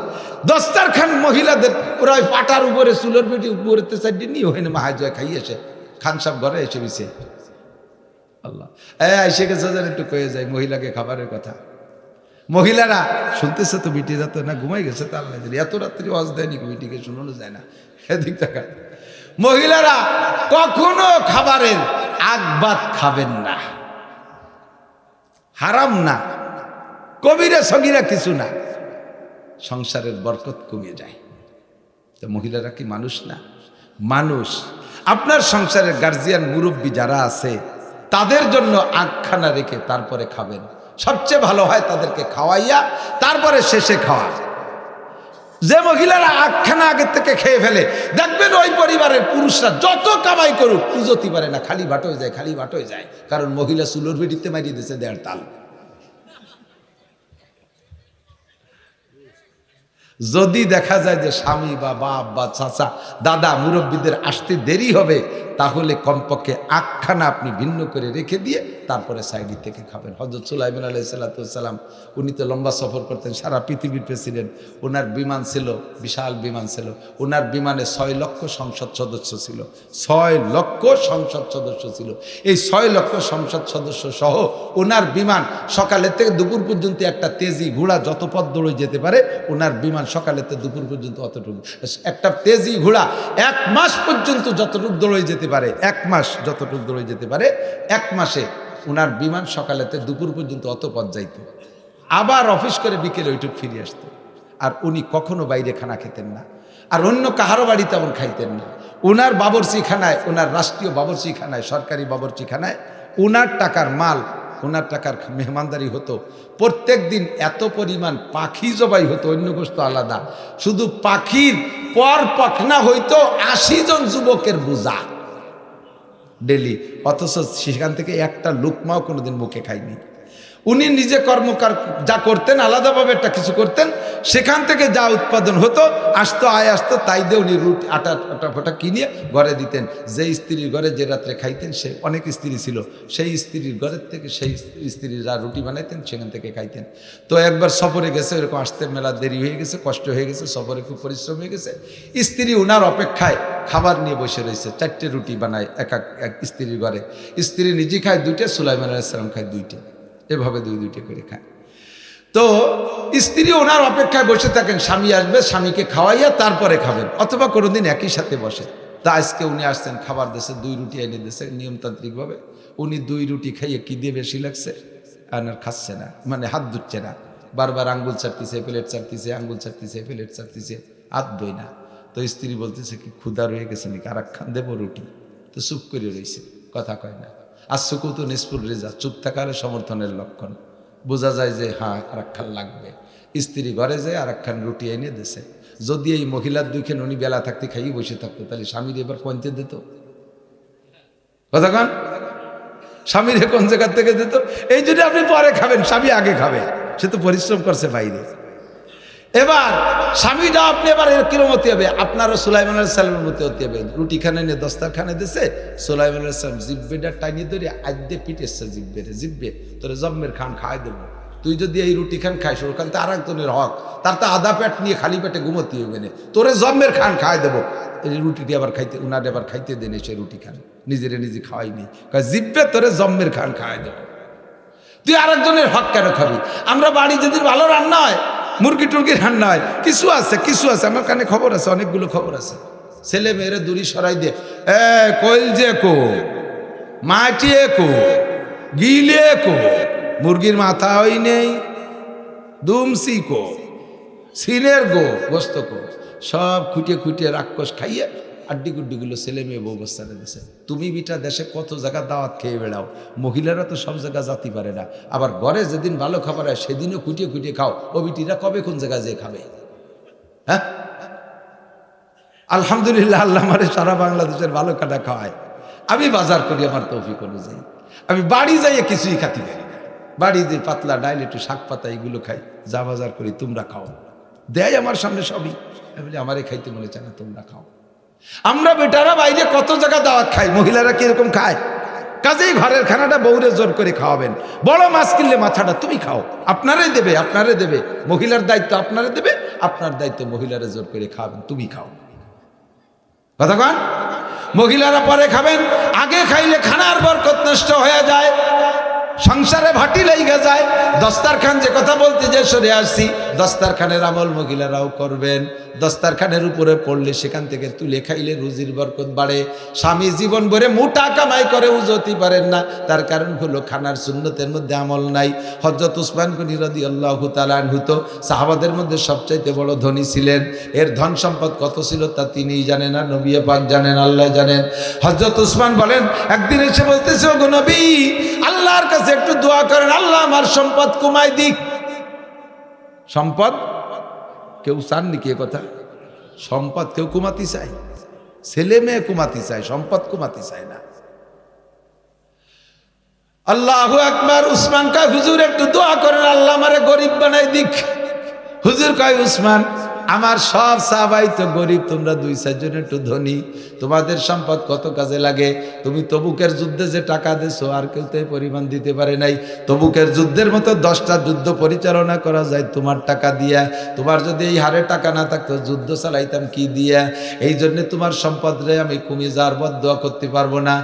দস্তারখান মহিলাদের, ওরা ওই পাটার উপরে চুলের বেটি উপরে সাইডে নিয়ে ওখানে মাহায় যায় খাইয়েছে, খান সাহেব ঘরে এসে বিছে আল্লাহ এসে গেছে যেন একটু কয়ে যায় মহিলাকে খাবারের কথা। মহিলারা শুনতেছে তো, বিটি যাতে না ঘুমাই গেছে তা আল্লাহ, এত রাত্রি ওয়াজ দেয়নি, বিটিকে শোনানো যায় না, এদিক দেখা। মহিলারা কখনো খাবারের আগবাদ খাবেন না, হারাম না, কবিরা সগীরা কিছু না, সংসারের বরকত কমে যায়। তো মহিলারা কি মানুষ না? মানুষ। আপনার সংসারের গার্জিয়ান মুরব্বী যারা আছে তাদের জন্য আগখানা রেখে তারপরে খাবেন, সবচেয়ে ভালো হয় তাদেরকে খাওয়াইয়া তারপরে শেষে খাওয়া। যে মহিলারা আগখানা আগের থেকে খেয়ে ফেলে, দেখবেন ওই পরিবারের পুরুষরা যত কামাই করুক পুজোতে পারে না, খালি ভাট হয়ে যায়, খালি ভাট হয়ে যায়, কারণ মহিলা চুলোর বেটিতে মারিয়ে দিয়েছে 1.5 তাল। যদি দেখা যায় যে স্বামী বা বাপ বা চাচা দাদা মুরব্বীদের আসতে দেরি হবে, তাহলে কমপক্ষে আখখানা আপনি ভিন্ন করে রেখে দিয়ে তারপরে সাইডি থেকে খাবেন। হযরত সুলাইমান আলাইহিস সালাম, উনি তো লম্বা সফর করতেন, সারা পৃথিবীর প্রেসিডেন্ট, ওনার বিমান ছিল, বিশাল বিমান ছিল, ওনার বিমানে 6 লক্ষ সংসদ সদস্য ছিল, 6 লক্ষ সংসদ সদস্য ছিল। এই 6 লক্ষ সংসদ সদস্য সহ ওনার বিমান সকালের থেকে দুপুর পর্যন্ত, একটা তেজি ঘোড়া যত পথ দৌড়ে যেতে পারে ওনার বিমান সকালের থেকে দুপুর পর্যন্ত অতটুকু। একটা তেজি ঘোড়া 1 মাস পর্যন্ত যতটুকু দৌড়ে যেতে পারে, 1 মাস যতটুকু দৌড়ে যেতে পারে, 1 মাসে ওনার বিমান সকালেতে দুপুর পর্যন্ত অত পথ যাইত, আবার অফিস করে বিকেলে ওইটুক ফিরে আসতো। আর উনি কখনো বাইরে খানা খেতেন না, আর অন্য কাহারও বাড়ি তেমন খাইতেন না। ওনার বাবরচিখানায়, ওনার রাষ্ট্রীয় বাবরচিখানায়, সরকারি বাবরচিখানায় ওনার টাকার মাল ওনার টাকার মেহমানদারি হতো। প্রত্যেক দিন এত পরিমাণ পাখি জবাই হতো, অন্য গোস্ত আলাদা, শুধু পাখির পর পাখনা হইতো 80 জন যুবকের বোঝা ডেলি, অথচ সেখান থেকে একটা লুকমাও কোনোদিন মুখে খায়নি। উনি নিজে কর্মকার যা করতেন, আলাদাভাবে একটা কিছু করতেন, সেখান থেকে যা উৎপাদন হতো, আসতো, আয় আসতো, তাই দিয়ে উনি রুটি আটা ফোটা কিনে ঘরে দিতেন। যে স্ত্রীর ঘরে যে রাত্রে খাইতেন, সে অনেক স্ত্রী ছিল, সেই স্ত্রীর ঘরের থেকে সেই স্ত্রীরা রুটি বানাইতেন, সেখান থেকে খাইতেন। তো একবার সফরে গেছে, এরকম আসতে মেলা দেরি হয়ে গেছে, কষ্ট হয়ে গেছে, সফরে খুব পরিশ্রম হয়ে গেছে। স্ত্রী ওনার অপেক্ষায় খাবার নিয়ে বসে রয়েছে, 4টে রুটি বানায় এক স্ত্রীর ঘরে। স্ত্রী নিজে খায় 2টে, সুলাইমান আলাইহিস সালাম খায় 2টে, এভাবে 2-2টে করে খায়। তো স্ত্রী ওনার অপেক্ষায় বসে থাকেন, স্বামী আসবে, স্বামীকে খাওয়াইয়া তারপরে খাবেন, অথবা কোনোদিন একই সাথে বসে। তা আজকে উনি আসছেন, খাবার দেশে 2 রুটি এনে দিয়েছে নিয়মতান্ত্রিকভাবে। উনি 2 রুটি খাইয়ে কি দিয়ে বেশি লাগছে, আর খাচ্ছে না, মানে হাত ধুচ্ছে না, বারবার আঙ্গুল চাটতেছে, প্লেট চাটতেছে, আঙ্গুল চাটতেছে, প্লেট চাটতেছে, হাত ধুই না। তো স্ত্রী বলতেছে কি ক্ষুধা রয়ে গেছে নাকি, আর একখান দেবো রুটি? তো চুপ করে রয়েছে, কথা কয় না। আর সুকুত নিষ্পুর রেজা, চুপ থাকার সমর্থনের লক্ষণ। বোঝা যায় যে হ্যাঁ আর একখান লাগবে। স্ত্রী ঘরে যায় আর একখান রুটি এনে দিছে। যদি এই মহিলার 2খান উনি বেলা থাকতে খাইয়ে বসে থাকতো, তাহলে স্বামীর এবার পঞ্চে দিত, কথা কন, স্বামীর কোন জায়গার থেকে দিত? এই যদি আপনি পরে খাবেন, স্বামী আগে খাবে, সে তো পরিশ্রম করছে বাইরে। এবার স্বামীটা আপনি এবার কিরম হতে হবে, আপনারও সুলাইমান আলাইহিস সালামের মতো হতে হবে। রুটি খানে নিয়ে দস্তারখানে দিছে, সুলাইমান আলাইহিস সালাম জিব্বেটা টাইনি ধরে আদ্যে পিটেছে, জিব্বে তোরে জম্মের খান খাই দেবো। তুই যদি এই রুটি খান খাইস, ওখান তো আর একজনের হক, তার তো আধা পেট নিয়ে খালি পেটে ঘুমোতে হবে না, তোরে জম্মের খান খাই দেবো। এই রুটিটি আবার খাইতে, উনার আবার খাইতে দেন, সে রুটি খান, নিজেরে নিজে খাওয়াইনি, জিব্বে তোরে জম্মের খান খাই দেবো। তুই আর একজনের হক কেন খাবি? আমরা বাড়ি যদি ভালো রান্না হয়, মুরগি টুরগি রান্না হয়, কিছু আছে, আমার কানে খবর আছে, অনেকগুলো খবর আছে। ছেলে মেয়েরা দূরি সরাই দিয়ে, কইল যে কো, মাটিয়ে কো, গিলে কো, মুরগির মাথা হই নেই, দুমসি কো, সিনের গো, গোস্ত কো, সব খুঁটিয়ে রাক্ষস খাইয়ে আড্ডি গুড্ডিগুলো ছেলে মেয়ে বউ বস্তানে দিছে। তুমি বিটা দেশে কত জায়গা দাওয়াত খেয়ে বেড়াও, মহিলারা তো সব জায়গা জাতি পারে না। আবার ঘরে যেদিন ভালো খাবার হয়, সেদিনও খুঁটিয়ে খাও। ও বিটিরা কবে কোন জায়গায় যেয়ে খাবে? হ্যাঁ, আলহামদুলিল্লাহ, আল্লাহ আমারে সারা বাংলাদেশের ভালো কাটা খাওয়ায়। আমি বাজার করি আমার তৌফিক অনুযায়ী, আমি বাড়ি যাইয়ে কিছুই খাতি পারি না। বাড়ি দিয়ে পাতলা ডাইল, একটু শাক পাতা এগুলো খাই, যা বাজার করি তোমরা খাও, দেয় আমার সামনে সবই। আমি বলি আমারে খাইতে মনে চায় না, তোমরা খাও। আমরা বেটারা বাইরে কত জায়গা দাওয়াত খাই, মহিলারা কিরকম খায়? কাজেই ঘরের খানাটা বউরে জোর করে খাওয়াবেন। বড় মাছ কিনলে মাথাটা তুমি খাও, আপনারাই দেবে, মহিলার দায়িত্ব আপনারা দেবে, আপনার দায়িত্ব মহিলারা জোর করে খাওয়াবেন, তুমি খাও, কথা কন। মহিলারা পরে খাবেন, আগে খাইলে খানার বরকত নষ্ট হয়ে যায়, সংসারে ভাটি লাইগা যায়। দস্তারখান যে কথা বলতে যে সরে আসছি, দস্তারখানের আমল মহিলারাও করবেন। দস্তারখানের উপরে পড়লে সেখান থেকে তুলে খাইলে রুজির বরকত বাড়ে। স্বামী জীবন ভরে মোটা কামাই করে উজতি পারেন না, তার কারণ হলো খানার সুন্নতের মধ্যে আমল নাই। হযরত উসমান গনি রাদিয়াল্লাহু তাআলা আনহু তো সাহাবাদের মধ্যে সবচাইতে বড় ধনী ছিলেন। এর ধন সম্পদ কত ছিল তা তিনিই জানেন, আর নবী পাক জানেন, আল্লাহ জানেন। হযরত উসমান বলেন, একদিন এসে বলতেছে, ওগো নবী, আল্লাহর কাছে একটু দোয়া করেন, আল্লাহ আমার সম্পদ কমাই দিক। সম্পদ কেউ চান নাকি? কথা, সম্পদ কেউ কমাতে চায়? ছেলে মেয়ে কমাতে চায়, সম্পদ কমাতে চায় না। আল্লাহু আকবার। উসমান কয়, হুজুর একটু দোয়া করেন, আল্লাহ আমারে গরিব বানাই দিক। হুজুর কয়, উসমান, আমার সব সাহাবাই তো গরিব, তোমরা 2-4 জন একটু ধনী, তোমাদের সম্পদ কত কাজে লাগে। তুমি তবুকের যুদ্ধে যে টাকা দিছো, আর কেউ তো এই পরিমাণ দিতে পারে নাই। তবুকের যুদ্ধের মতো 10টা যুদ্ধ পরিচালনা করা যায় তোমার টাকা দিয়া। তোমার যদি এই হারে টাকা না থাকতো, যুদ্ধ চালাইতাম কি দিয়া? এই জন্যে তোমার সম্পদরে আমি কমিয়ে যাওয়ার বদদোয়া করতে পারবো না।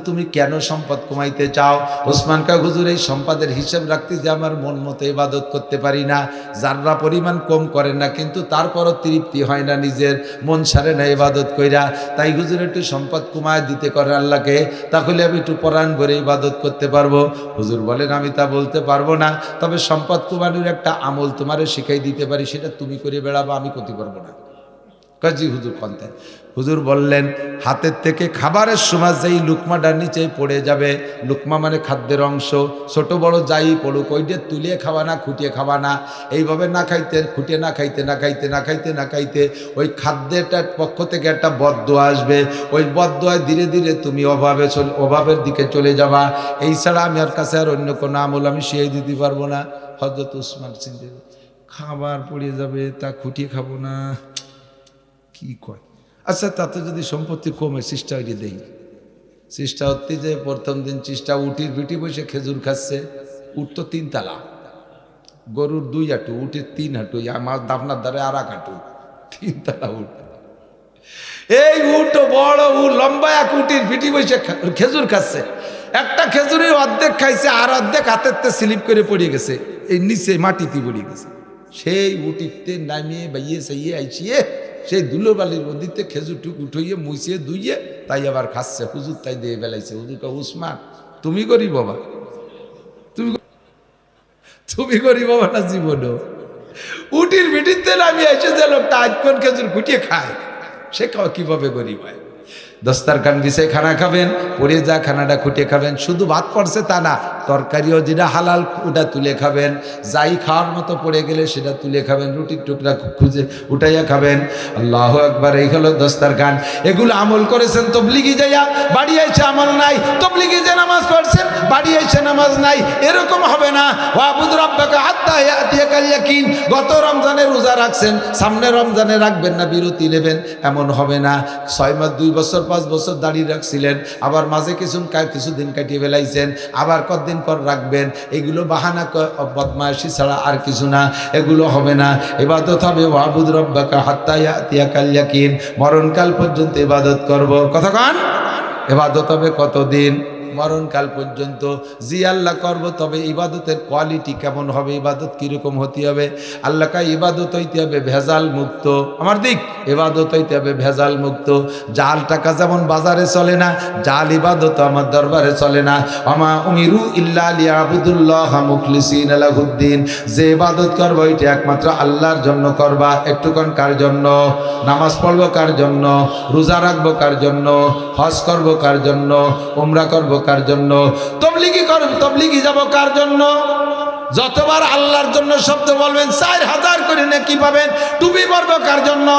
তুমি কেন সম্পদ কমাইতে চাও? ওসমান কা, হুজুর, এই সম্পদের হিসেব রাখতে যে আমার মন মতো ইবাদত করতে পারি না, যাররা পরিমাণ কম করে না, কিন্তু তারপরও তৃপ্তি হয় না, নিজের মন সারে না ইবাদত কইরা। তাই হুজুর একটু সম্পদ কমায় দিতে করে আল্লাহকে, তাহলে আমি একটু পরাণ ভরে ইবাদত করতে পারবো। হুজুর বলেন, আমি তা বলতে পারবো না, তবে সম্পদ কমানোর একটা আমল তোমারে শিখাই দিতে পারি, সেটা তুমি করে বেড়াবো, আমি করতে পারবো না। কাজী হুজুর কন্তেন। হুজুর বললেন হাতের থেকে খাবারের সময় যেই লুকমাটা নিচে পড়ে যাবে, লুকমা মানে খাদ্যের অংশ, ছোট বড় যাই পড়ুক ওইটা তুলে খাওয়া না, খুঁটিয়ে খাওয়া না। এইভাবে না খাইতে, খুঁটিয়ে না খাইতে না খাইতে না খাইতে না খাইতে ওই খাদ্যটার পক্ষ থেকে একটা বদদোয়া আসবে। ওই বদদোয়ায় ধীরে ধীরে তুমি অভাবের দিকে চলে যাবা। এই ছাড়া আমি আর কাছে আর অন্য কোনো আমল আমি শিখিয়ে দিতে পারবো না। হযরত উসমান সিদ্দিক খাবার পড়ে যাবে তা খুঁটিয়ে খাবো না, কি কয়? আচ্ছা তাতে যদি সম্পত্তি কমে চেষ্টা হইলে দেই। চেষ্টা হতে যে প্রথম দিন চেষ্টা উটির পিটি বসে খেজুর খাচ্ছে। উঠ তো 3 তালা, গরুর 2 হাঁটু, উটের 3 হাঁটু, আমার দাফনার দ্বারে আর 1 হাঁটু, 3 তালা উঠ। এই উট বড় লম্বা এক উটির পিটি বসে খেজুর খাচ্ছে। একটা খেজুরের অর্ধেক খাইছে আর অর্ধেক হাতের স্লিপ করে পড়ে গেছে, এই নিচে মাটিতে পড়ে গেছে। সেই উটিতে নামিয়ে বাইয়ে সাইয়ে আইছিয়ে সেই ধুলোবালির নদীতে খেজুরটুক উঠাইয়ে মুছিয়ে ধুইয়ে তাই আবার খাচ্ছে। হুজুর তাই দিয়ে বেলাইছে। হুজুর কা উসমান তুমি করি বাবা, তুমি করি বাবা না জীবনও। উটির ভিটিতে নামিয়ে এসে যে লোকটা আজকন খেজুর কুটিয়ে খায়, সে কিভাবে গরিব হয়? দস্তারখান বিছাই খানা খাবেন, পরে যা খানাটা খুঁটিয়ে খাবেন। শুধু ভাত পড়ছে তা না, তরকারিও যেটা হালাল ওটা তুলে খাবেন। যাই খাওয়ার মতো পড়ে গেলে সেটা তুলে খাবেন, রুটির টুকরা খুঁজে উঠাইয়া খাবেন। আল্লাহু আকবার। এই হলো দস্তারখান। এগুলো আমল করেছেন তবলিগি যাইয়া, বাড়ি আইছে আমল নাই। তবলিগি যে নামাজ পড়ছেন, বাড়ি আইছে নামাজ নাই, এরকম হবে না। ওয়াবুদ রাব্বাকা হাত্তা ইয়াতিয়াকাল ইয়াকিন। গত রমজানে রোজা রাখছেন, সামনে রমজানে রাখবেন না, বিরতি নেবেন, এমন হবে না। 6 মাস 2 বছর 5 বছর দাঁড়িয়ে রাখছিলেন, আবার মাঝে কিছুদিন কাটিয়ে ফেলাইছেন, আবার কতদিন পর রাখবেন। এগুলো বাহানা বদমাইশি ছাড়া আর কিছু না, এগুলো হবে না। ইবাদত হবে ওয়াবুদ রাব্বাকা হাত্তা ইয়াতিয়াকাল ইয়াকিন। মরণকাল পর্যন্ত ইবাদত করব। কথা কান, ইবাদত হবে কতদিন? মরণকাল পর্যন্ত। জি আল্লাহ করব, তবে ইবাদতের কোয়ালিটি কেমন হবে, ইবাদত কীরকম হতে হবে? আল্লাহকে ইবাদত হইতে হবে ভেজাল মুক্ত। আমার দিক ইবাদত হইতে হবে ভেজাল মুক্ত। জাল টাকা যেমন বাজারে চলে না, জাল ইবাদত আমার দরবারে চলে না। আমা উমিরু ইল্লা লিয়াবুদুল্লাহ মুখলিসিনা লাহুদ্দিন। যে ইবাদত করবো এটা একমাত্র আল্লাহর জন্য করবা। একটুক্ষণ কার জন্য? নামাজ পড়বো কার জন্য? রোজা রাখবো কার জন্য? হজ করবো কার জন্য? উমরা করবো কার জন্য? তবলিগি যাব কার জন্য? যতবার আল্লাহর জন্য শব্দ বলবেন 4000 করে নেকি পাবেন। টুপি পরবো কার জন্য?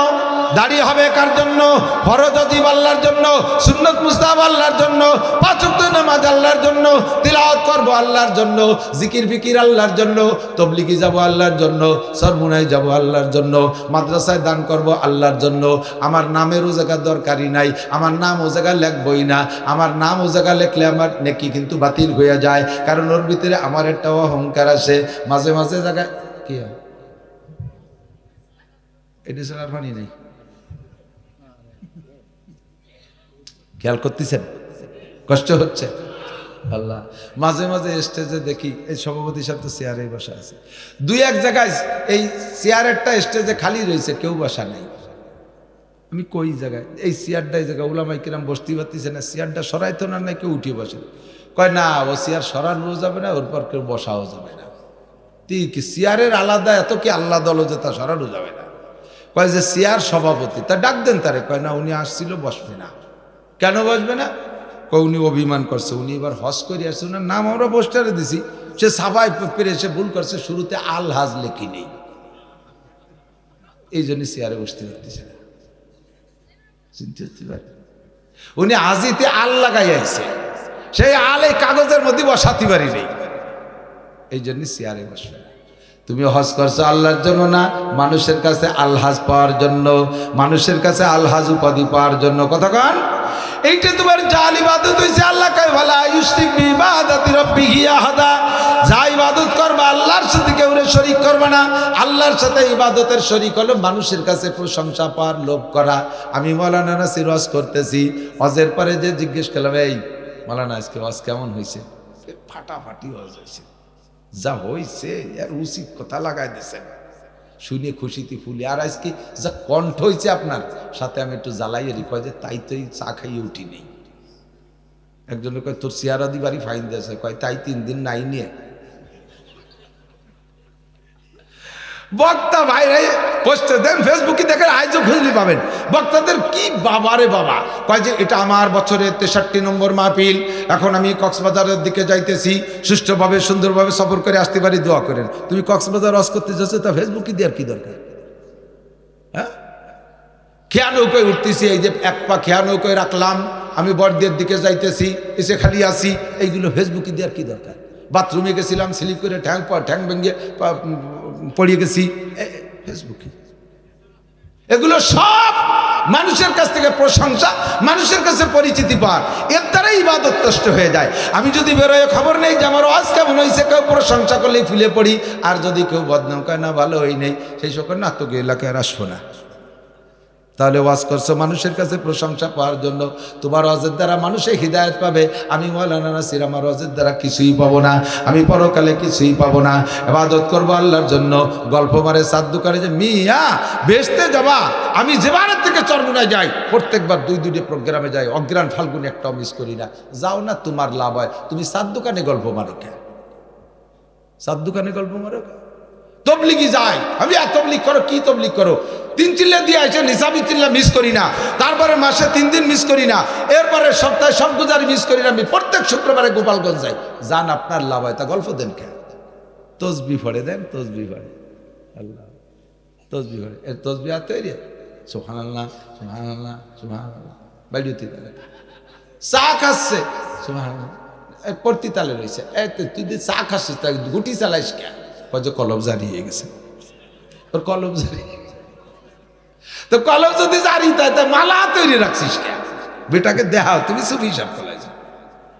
দাড়ি হবে কার জন্য? ফরজ ওয়াজিব আল্লাহর জন্য, সুন্নত মুস্তাহাব আল্লাহর জন্য, 5 ওয়াক্ত নামাজ আল্লাহর জন্য, তিলাওয়াত করব আল্লাহর জন্য, জিকির ফিকির আল্লাহর জন্য, তবলিগি যাব আল্লাহর জন্য, সরমুনায় যাব আল্লাহর জন্য, মাদ্রাসায় দান করব আল্লাহর জন্য। আমার নামের ও জায়গা দরকারই নাই, আমার নাম ও জায়গা লেখবই না। আমার নাম ও জায়গা লেখলে আমার নেকি কিন্তু বাতিল হয়ে যায়, কারণ ওর ভিতরে আমার একটা অহংকার আসে। মাঝে মাঝে জায়গায় কি হয় এটা ছাড়া আর পানি নেই। খেয়াল করতেছেন? কষ্ট হচ্ছে? আল্লাহ, মাঝে মাঝে স্টেজে দেখি এই সভাপতির সাথে চেয়ারে বসা আছে, 2-1 জায়গায় এই চেয়ারেরটা স্টেজে খালি রয়েছে, কেউ বসা নেই। আমি কই জায়গায় এই চেয়ারটা, এই জায়গায় উলামায়ে কিরাম বসতে পারতেছে না, চেয়ারটা সরাইতো না, নাই কেউ উঠিয়ে বসে। কয় না, ও চেয়ার সরানো যাবে না, ওর পর কেউ বসাও যাবে না। ঠিক চেয়ারের আলাদা, এত কি আল্লাহ দল যে তা সরানো যাবে না। কয় যে চেয়ার সভাপতি, তা ডাক দেন তারে। কয় না, উনি আসছিল, বসবে না। কেন বসবে না? কয় উনি অভিমান করছে, উনি এবার হজ করে আসছে, ওনার নাম আমরা পোস্টারে দিছি, সে সাফাই পেরে সে ভুল করছে, শুরুতে আল হাজ লেখি নেই, এই জন্য চেয়ারে বসতে পারতেছে না। চিনতে হতে পারে, উনি আজিতে আল লাগাই আইছে, সেই আল এই কাগজের মধ্যে বসাতে পারি নেই, এই জন্য চেয়ারে বসবে না। তুমি হজ করছো আল্লাহর জন্য না, মানুষের কাছে আলহাজ পাওয়ার জন্য, মানুষের কাছে আলহাজ উপাধি পাওয়ার জন্য। কথা কন, এইটা তোমার জাল ইবাদত হইছে। আল্লাহ কয় ভালা ইউশরিক বিইবাদাতি রাব্বিহি আহাদা। যা ইবাদত করবা আল্লাহর সাথে কেউ শরীক করবে না। আল্লাহর সাথে ইবাদতের শরীক হলো মানুষের কাছে প্রশংসা পাওয়ার লোভ করা। আমি মাওলানা নাসির ওয়াজ করতেছি, ওয়াজের পরে যে জিজ্ঞেস করলাম, এই মাওলানা আজকে ওয়াজ কেমন হয়েছে? ফাটাফাটি ওয়াজ হয়েছে, যা হয়েছে আর উচিত কথা লাগাই দিয়েছেন, শুনে খুশিতে ফুলি। আর আজকে যা কণ্ঠ হয়েছে আপনার সাথে, আমি একটু জ্বালাইয়ে কয় যে তাই তো চা খাইয়ে উঠি নেই। একজনের কয় তোর চেয়ারাদি বাড়ি ফাইন দিয়েছে, কয় তাই 3 দিন নাই নিয়ে। বক্তা ভাইরে পোস্ট দেন, ফেসবুকে দেখেন, আজও খুঁজলি পাবেন। বক্তাদের কি বাবারে বাবা, কয় যে এটা আমার বছরের 63 নম্বর মাহফিল, এখন আমি কক্সবাজারের দিকে যাইতেছি, সুষ্ঠুভাবে সুন্দরভাবে সফর করে আসতে পারি, দোয়া করেন। তুমি কক্সবাজার রস করতে যাচ্ছ, তা ফেসবুকে দেওয়ার কি দরকার? হ্যাঁ, খেয়া নৌকোয় উঠতেছি, এই যে এক পা খেয়া নৌকোয় রাখলাম, আমি বড়দের দিকে যাইতেছি, এসে খালি আসি, এইগুলো ফেসবুকে দেওয়ার কি দরকার? বাথরুমে গেছিলাম, স্লিপ করে ঠ্যাং ভেঙে পড়িয়ে গেছি, ফেসবুকে। এগুলো সব মানুষের কাছ থেকে প্রশংসা, মানুষের কাছে পরিচিতি পাওয়ার, এর দ্বারাই ইবাদত নষ্ট হয়ে যায়। আমি যদি বেরোয় খবর নেই যে আমার ওয়াজ কেমন হয়েছে, কেউ প্রশংসা করলেই ফুলে পড়ি, আর যদি কেউ বদনাম করে না ভালো হই নেই, সেই সকল না, তোকে এলাকায় আর আসবো না। তাহলে ওয়াজ করছো মানুষের কাছে প্রশংসা পাওয়ার জন্য, তোমার ওয়াজের দ্বারা মানুষে হিদায়ত পাবে। আমি মৌলানা নাসির আমার ওয়াজের দ্বারা কিছুই পাবো না, আমি পরকালে কিছুই পাবো না। ইবাদত করবো আল্লাহর জন্য। গল্প মারে সাত দোকানে যে মিয়া বেচতে যাবা, আমি যেবারের থেকে চরমুনায় যাই, প্রত্যেকবার 2-2টে প্রোগ্রামে যাই, অগ্রাণ ফাল্গুনি একটাও মিস করি না। যাও না, তোমার লাভ হয়। তুমি সাত দোকানে গল্প মারো কেন? সাত দোকানে গল্প মারো কেন? তবলিগি যায়, আমি আর তবলিগ করো, কি তবলিগ করো? 3 চিল্লা দিয়ে আসে, নিসাবি চিল্লা মিস করি না, তারপরে মাসে 3 দিন মিস করি না, এরপরে সপ্তাহে সব গুজারি মিস করি না। আমি প্রত্যেক শুক্রবারে গোপালগঞ্জ যাই। যান, আপনার লাভ হয়। তা গল্প দেন কেন? তসবি পড়ে দেন, তসবি পড়ে, আল্লাহ তসবি পড়ে, এর তসবি আর তৈরি, সুবহানাল্লাহ সুবহানাল্লাহ সুবহানাল্লাহ, বাইডুতি তালে চা খাচ্ছে, সুবহানাল্লাহ পড়তি তালে রয়েছে। তুই যে চা খাচ্ছিস, তা গুটি চালাইস কেন? যে কলম জারি হয়ে গেছে, তোর কলম জারি। তো কলম যদি জারি তাই তা মালা তৈরি রাখছিস কেন? বেটাকে দেখাও, তুমি সুফি হিসাব করাইছ,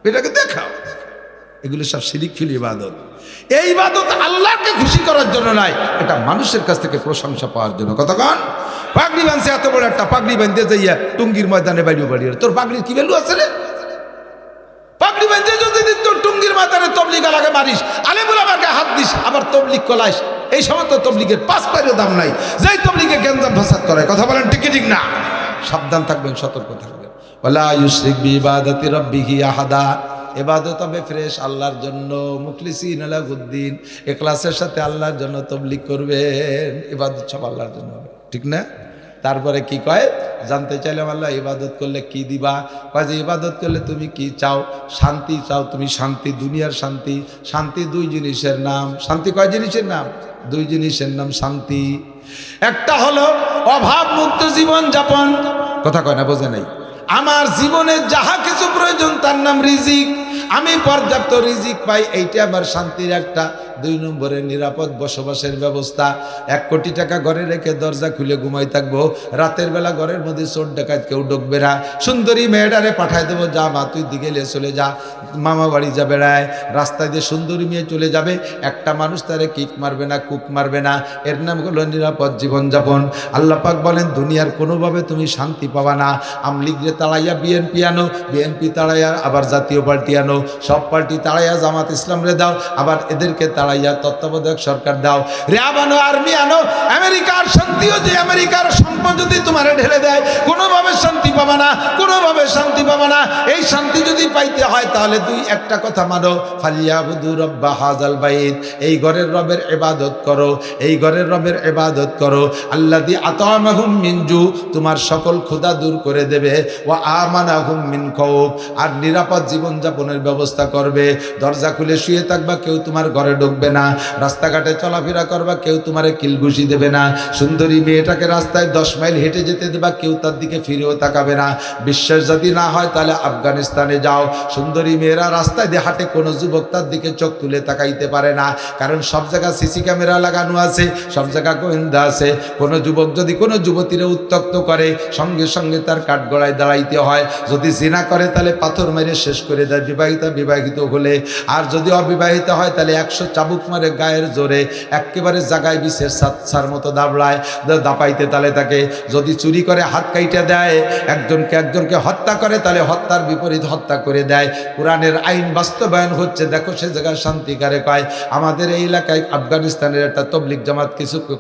বেটাকে দেখাও। এগুলো সব শিরিক ফিল ইবাদত। এই ইবাদত আল্লাহকে খুশি করার জন্য নয়, এটা মানুষের কাছ থেকে প্রশংসা পাওয়ার জন্য। কতক্ষণ পাগড়ি বাঁধছে, এত বড় একটা পাগড়ি বাঁধতে যাইয়া টুঙ্গির ময়দানে বাড়িও বাড়িয়ে, তোর পাগড়ির কি ভ্যালু আছে রে? পাগড়ি বাঁধতে যদি তোর টুঙ্গির ময়দানে তবলিগ আলাকে মারিস, আলেমুল আমাকে হাত দিস, আবার তবলিগ কলাইস, এই সময় তো তবলিগের 5 পয়সার দাম নাই। যেই তবলিগে গেঞ্জাম ফাসাদ করে, কথা বলেন ঠিক কি ঠিক না? সাবধান থাকবেন, সতর্ক থাকবেন। ওয়ালা ইউশরিক বিইবাদাতি রাব্বিহি আহাদা। ইবাদত হবে ফ্রেশ আল্লাহর জন্য, মুখলিসিন লাহুদ্দিন, ইখলাসের সাথে আল্লাহর জন্য তবলিগ করবেন। ইবাদত সব আল্লাহর জন্য হবে, ঠিক না? তারপরে কি কয়, জানতে চাইলাম আল্লাহ ইবাদত করলে কি দিবা? কয় যে ইবাদত করলে তুমি কি চাও? শান্তি চাও তুমি, শান্তি, দুনিয়ার শান্তি। শান্তি 2 জিনিসের নাম। শান্তি কয় জিনিসের নাম? 2 জিনিসের নাম শান্তি। একটা হলো অভাব মুক্ত জীবন যাপন, কথা কয় না, বোঝে নাই? আমার জীবনে যাহা কিছু প্রয়োজন তার নাম রিজিক, আমি পর্যাপ্ত রিজিক পাই, এইটা আমার শান্তির একটা। 2 নম্বরে নিরাপদ বসবাসের ব্যবস্থা। 1 কোটি টাকা ঘরে রেখে দরজা খুলে ঘুমাই থাকবো, রাতের বেলা ঘরের মধ্যে চোর ডাকাত কেউ ঢুকবে না। সুন্দরী মেয়েটারে পাঠায় দেবো, যা মা তুই দিকে চলে যা, মামা বাড়ি যা বেড়ায়, রাস্তায় দিয়ে সুন্দরী মেয়ে চলে যাবে, একটা মানুষ তারে কিক মারবে না, কুক মারবে না। এর নাম হলো নিরাপদ জীবনযাপন। আল্লাহ পাক বলেন দুনিয়ার কোনোভাবে তুমি শান্তি পাবা না। আমলিগরে তাড়াইয়া বিএনপি আনো, বিএনপি তাড়াইয়া আবার জাতীয় পার্টি আনো, সব পার্টি তাড়াইয়া জামাত ইসলামরে দাও, আবার এদেরকে তাড়াইয়া তত্ত্বাবধায়ক সরকার দাও। র্যাব আনো, আর্মি আনো, আমেরিকার শান্তিও যে আমেরিকার সম্পদ যদি তোমারে ঢেলে দেয়, কোনোভাবে শান্তি পাবা না, কোনোভাবে শান্তি পাবা না। এই শান্তি যদি পাইতে হয় তাহলে একটা কথা মানো, ফালিয়াবুদু রাব্বা হাযাল বাইত, এই ঘরের রবের ইবাদত করো, এই ঘরের রবের ইবাদত করো। আল্লাযী আতামাহুম মিন জু, তোমার সকল ক্ষুধা দূর করে দেবে, ওয়া আমানাহুম মিন খাউফ, আর নিরাপদ জীবনযাপনের ব্যবস্থা করবে। দরজা খুলে শুয়ে থাকবা, কেউ তোমার ঘরে ঢুকবে না। রাস্তাঘাটে চলাফেরা করবা, কেউ তোমারে কিলঘুষি দেবে না। সুন্দরী মেয়েটাকে রাস্তায় 10 মাইল হেঁটে যেতে দেবা, কেউ তার দিকে ফিরেও তাকাবে না। বিশ্বাস যদি না হয় তাহলে আফগানিস্তানে যাও, সুন্দরী মেয়েরা রাস্তায় দিয়ে হাঁটে, কোনো যুবক তার দিকে চোখ তুলে তাকাইতে পারে না, কারণ সব জায়গায় সিসি ক্যামেরা লাগানো আছে, সব জায়গায় গোয়েন্দা আছে। কোনো যুবক যদি কোনো যুবতীরা উত্ত্যক্ত করে, সঙ্গে সঙ্গে তার কাঠগড়ায় দাঁড়াইতে হয়। যদি জিনা করে তাহলে পাথর মেরে শেষ করে দেয়, বিবাহিত হলে। আর যদি অবিবাহিত হয় তাহলে 100 চাবুক মারে গায়ের জোরে একেবারে জাগায় বিশেষ সার মতো দাবড়ায়, দাপাইতে তালে থাকে। যদি চুরি করে হাত কাইটা দেয়, একজনকে হত্যা করে তাহলে হত্যার বিপরীত হত্যা করে দেয়। কোরআনের আইন বাস্তবায়ন হচ্ছে। দেখো সে জায়গায় শান্তিকারে পায়। আমাদের এই এলাকায় আফগানিস্তানের একটা তবলিগ জামাত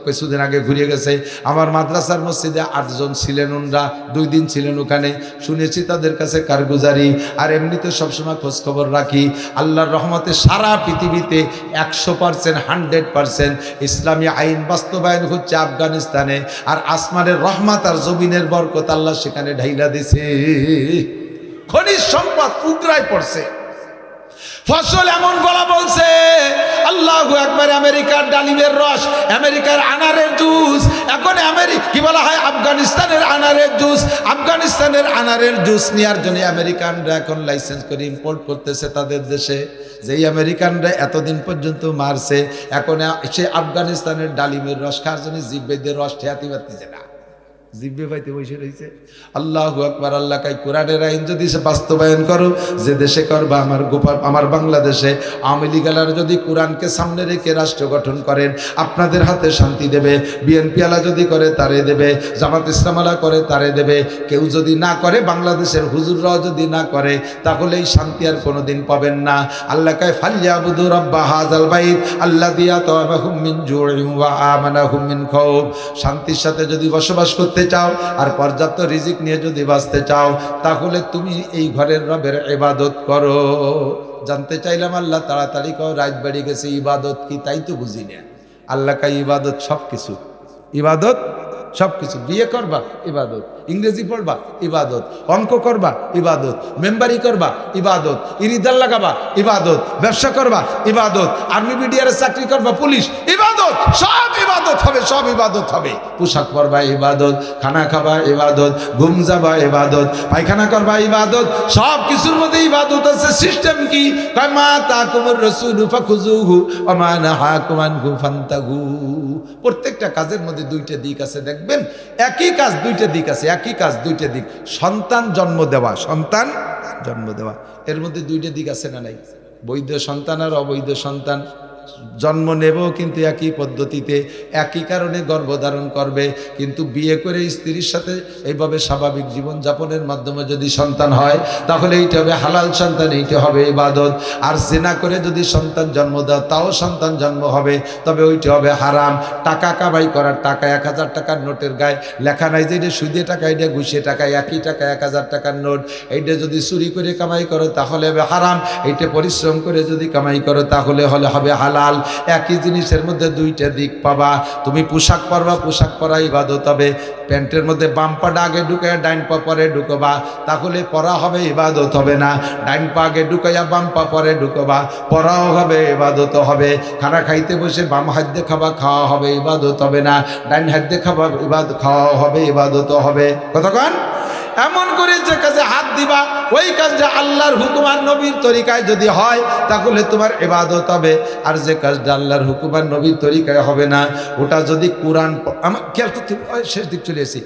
কিছুদিন আগে ঘুরিয়ে গেছে। আমার মাদ্রাসার মসজিদে 8 জন ছিলেন, ওনরা 2 দিন ছিলেন ওখানে। শুনেছি তাদের কাছে কারগুজারি, আর এমনিতে সবসময় খোঁজখবর রাখি। আল্লাহর রহমতে সারা পৃথিবীতে 100% 100% ইসলামী আইন বাস্তবায়ন হচ্ছে আফগানিস্তানে। আর আসমানের রহমত আর জমিনের বরকত আল্লাহ সেখানে ঢাইলা দিছে। খনিজ সম্পদ উগরায় পড়ছে, ফসল এমন বলা বলছে, আল্লাহু আকবার। আমেরিকার ডালিমের রস, আমেরিকার আনারের জুস, এখন কি বলা হয় আফগানিস্তানের আনারের জুস। আফগানিস্তানের আনারের জুস নেওয়ার জন্য আমেরিকানরা এখন লাইসেন্স করে ইম্পোর্ট করতেছে তাদের দেশে। যেই আমেরিকানরা এতদিন পর্যন্ত মারছে, এখন সে আফগানিস্তানের ডালিমের রস খাওয়ার জন্য জিব্বেদের রস ঠেয়াতে পারতেছে না, জিব্বে পাইতে বসে রয়েছে। আল্লাহু আকবার। আল্লাহ কাই কোরআনের আইন যদি বাস্তবায়ন করো, যে দেশে করবা, আমার বাংলাদেশে আওয়ামী লীগালার যদি কোরআনকে সামনে রেখে রাষ্ট্র গঠন করেন, আপনাদের হাতে শান্তি দেবে। বিএনপি আলা যদি করে তারে দেবে, জামাত ইসলাম আলা করে তারে দেবে। কেউ যদি না করে, বাংলাদেশের হুজুররাও যদি না করে, তাহলে এই শান্তি আর কোনোদিন পাবেন না। আল্লাহ কাই ফালিয়াবুদু রাব্বা হাযাল বাইত আল্লাযী আত'আমাহুম মিন জু'ইন ওয়া আমানাহুম মিন খাউফ। শান্তির সাথে যদি বসবাস করতে চাও আর পর্যাপ্ত রিজিক নিয়ে যদি বাঁচতে চাও, তাহলে তুমি এই ঘরের রবের ইবাদত করো। জানতে চাইলাম আল্লাহ তাড়াতাড়ি কও, রাত বেড়ে গেছে, ইবাদত কি তাই তো বুঝি না। আল্লাহ কাই ইবাদত সব কিছু, ইবাদত সব কিছু। বিয়ে করবা ইবাদত, ইংরেজি পড়বা ইবাদত, অঙ্ক করবা ইবাদত, মেম্বারি করবা ইবাদত, ইরিদার লাগাবা ইবাদত, ব্যবসা করবা ইবাদত, আর্মি বিডিআর চাকরি করবা, পুলিশ ইবাদত, সব ইবাদত হবে, সব ইবাদত হবে। পোশাক পরবা ইবাদত, খানা খাবা ইবাদত, ঘুম যাবা ইবাদত, পায়খানা করবা ইবাদত, সব কিছুর মধ্যে ইবাদত আছে। সিস্টেম কি? মা তাকুমুর রাসূলু ফাখুযুহু ওয়া মা নাহাকুম আনহু ফান্তাহু। প্রত্যেকটা কাজের মধ্যে 2টা দিক আছে। দেখবেন একই কাজ 2টা দিক আছে, একই কাজ 2টা দিক। সন্তান জন্ম দেওয়া, সন্তান জন্ম দেওয়া, এর মধ্যে 2টা দিক আছে না নাই? বৈধ সন্তান আর অবৈধ সন্তান জন্ম নেব, কিন্তু একই পদ্ধতিতে, একই কারণে গর্ভধারণ করবে। কিন্তু বিয়ে করে স্ত্রীর সাথে এইভাবে স্বাভাবিক জীবনযাপনের মাধ্যমে যদি সন্তান হয়, তাহলে এইটা হবে হালাল সন্তান, এইটা হবে ইবাদত। আর জিনা করে যদি সন্তান জন্ম দাও, তাও সন্তান জন্ম হবে, তবে ওইটা হবে হারাম। টাকা কামাই করার টাকা 1000 টাকার নোটের গায়ে লেখা নাই যে এটা সুদে টাকা, এটা ঘুষে টাকা, একই টাকা 1000 টাকার নোট। এইটা যদি চুরি করে কামাই করো তাহলে হবে হারাম, এইটা পরিশ্রম করে যদি কামাই করো তাহলে হবে হালাল। একই জিনিসের মধ্যে 2টা দিক পাবা। তুমি পোশাক পরবা, পোশাক পরা ইবাদত হবে। প্যান্টের মধ্যে বাম পাটা আগে ঢুকাইয়া ডাইন পা পরে ঢুকবা, তাহলে পরা হবে, ইবাদত হবে না। ডাইন পা আগে ঢুকাইয়া বাম পা পরে ঢুকবা, পরাও হবে, ইবাদত হবে। খানা খাইতে বসে বাম হাত দিয়ে খাবা, খাওয়া হবে, ইবাদত হবে না। ডাইন হাত দিয়ে খাবা, খাওয়া হবে, ইবাদত হবে। কতক্ষণ এমন করে যে কাজে হাত দিবা, ওই কাজটা আল্লাহর হুকুম আর নবীর তরিকায় যদি হয়, তাহলে তোমার ইবাদত হবে। আর যে কাজটা আল্লাহর হুকুম আর নবীর তরিকায় হবে না, ওটা যদি কোরআন, আমার খেয়াল করতে শেষ দিক চলে এসেছি,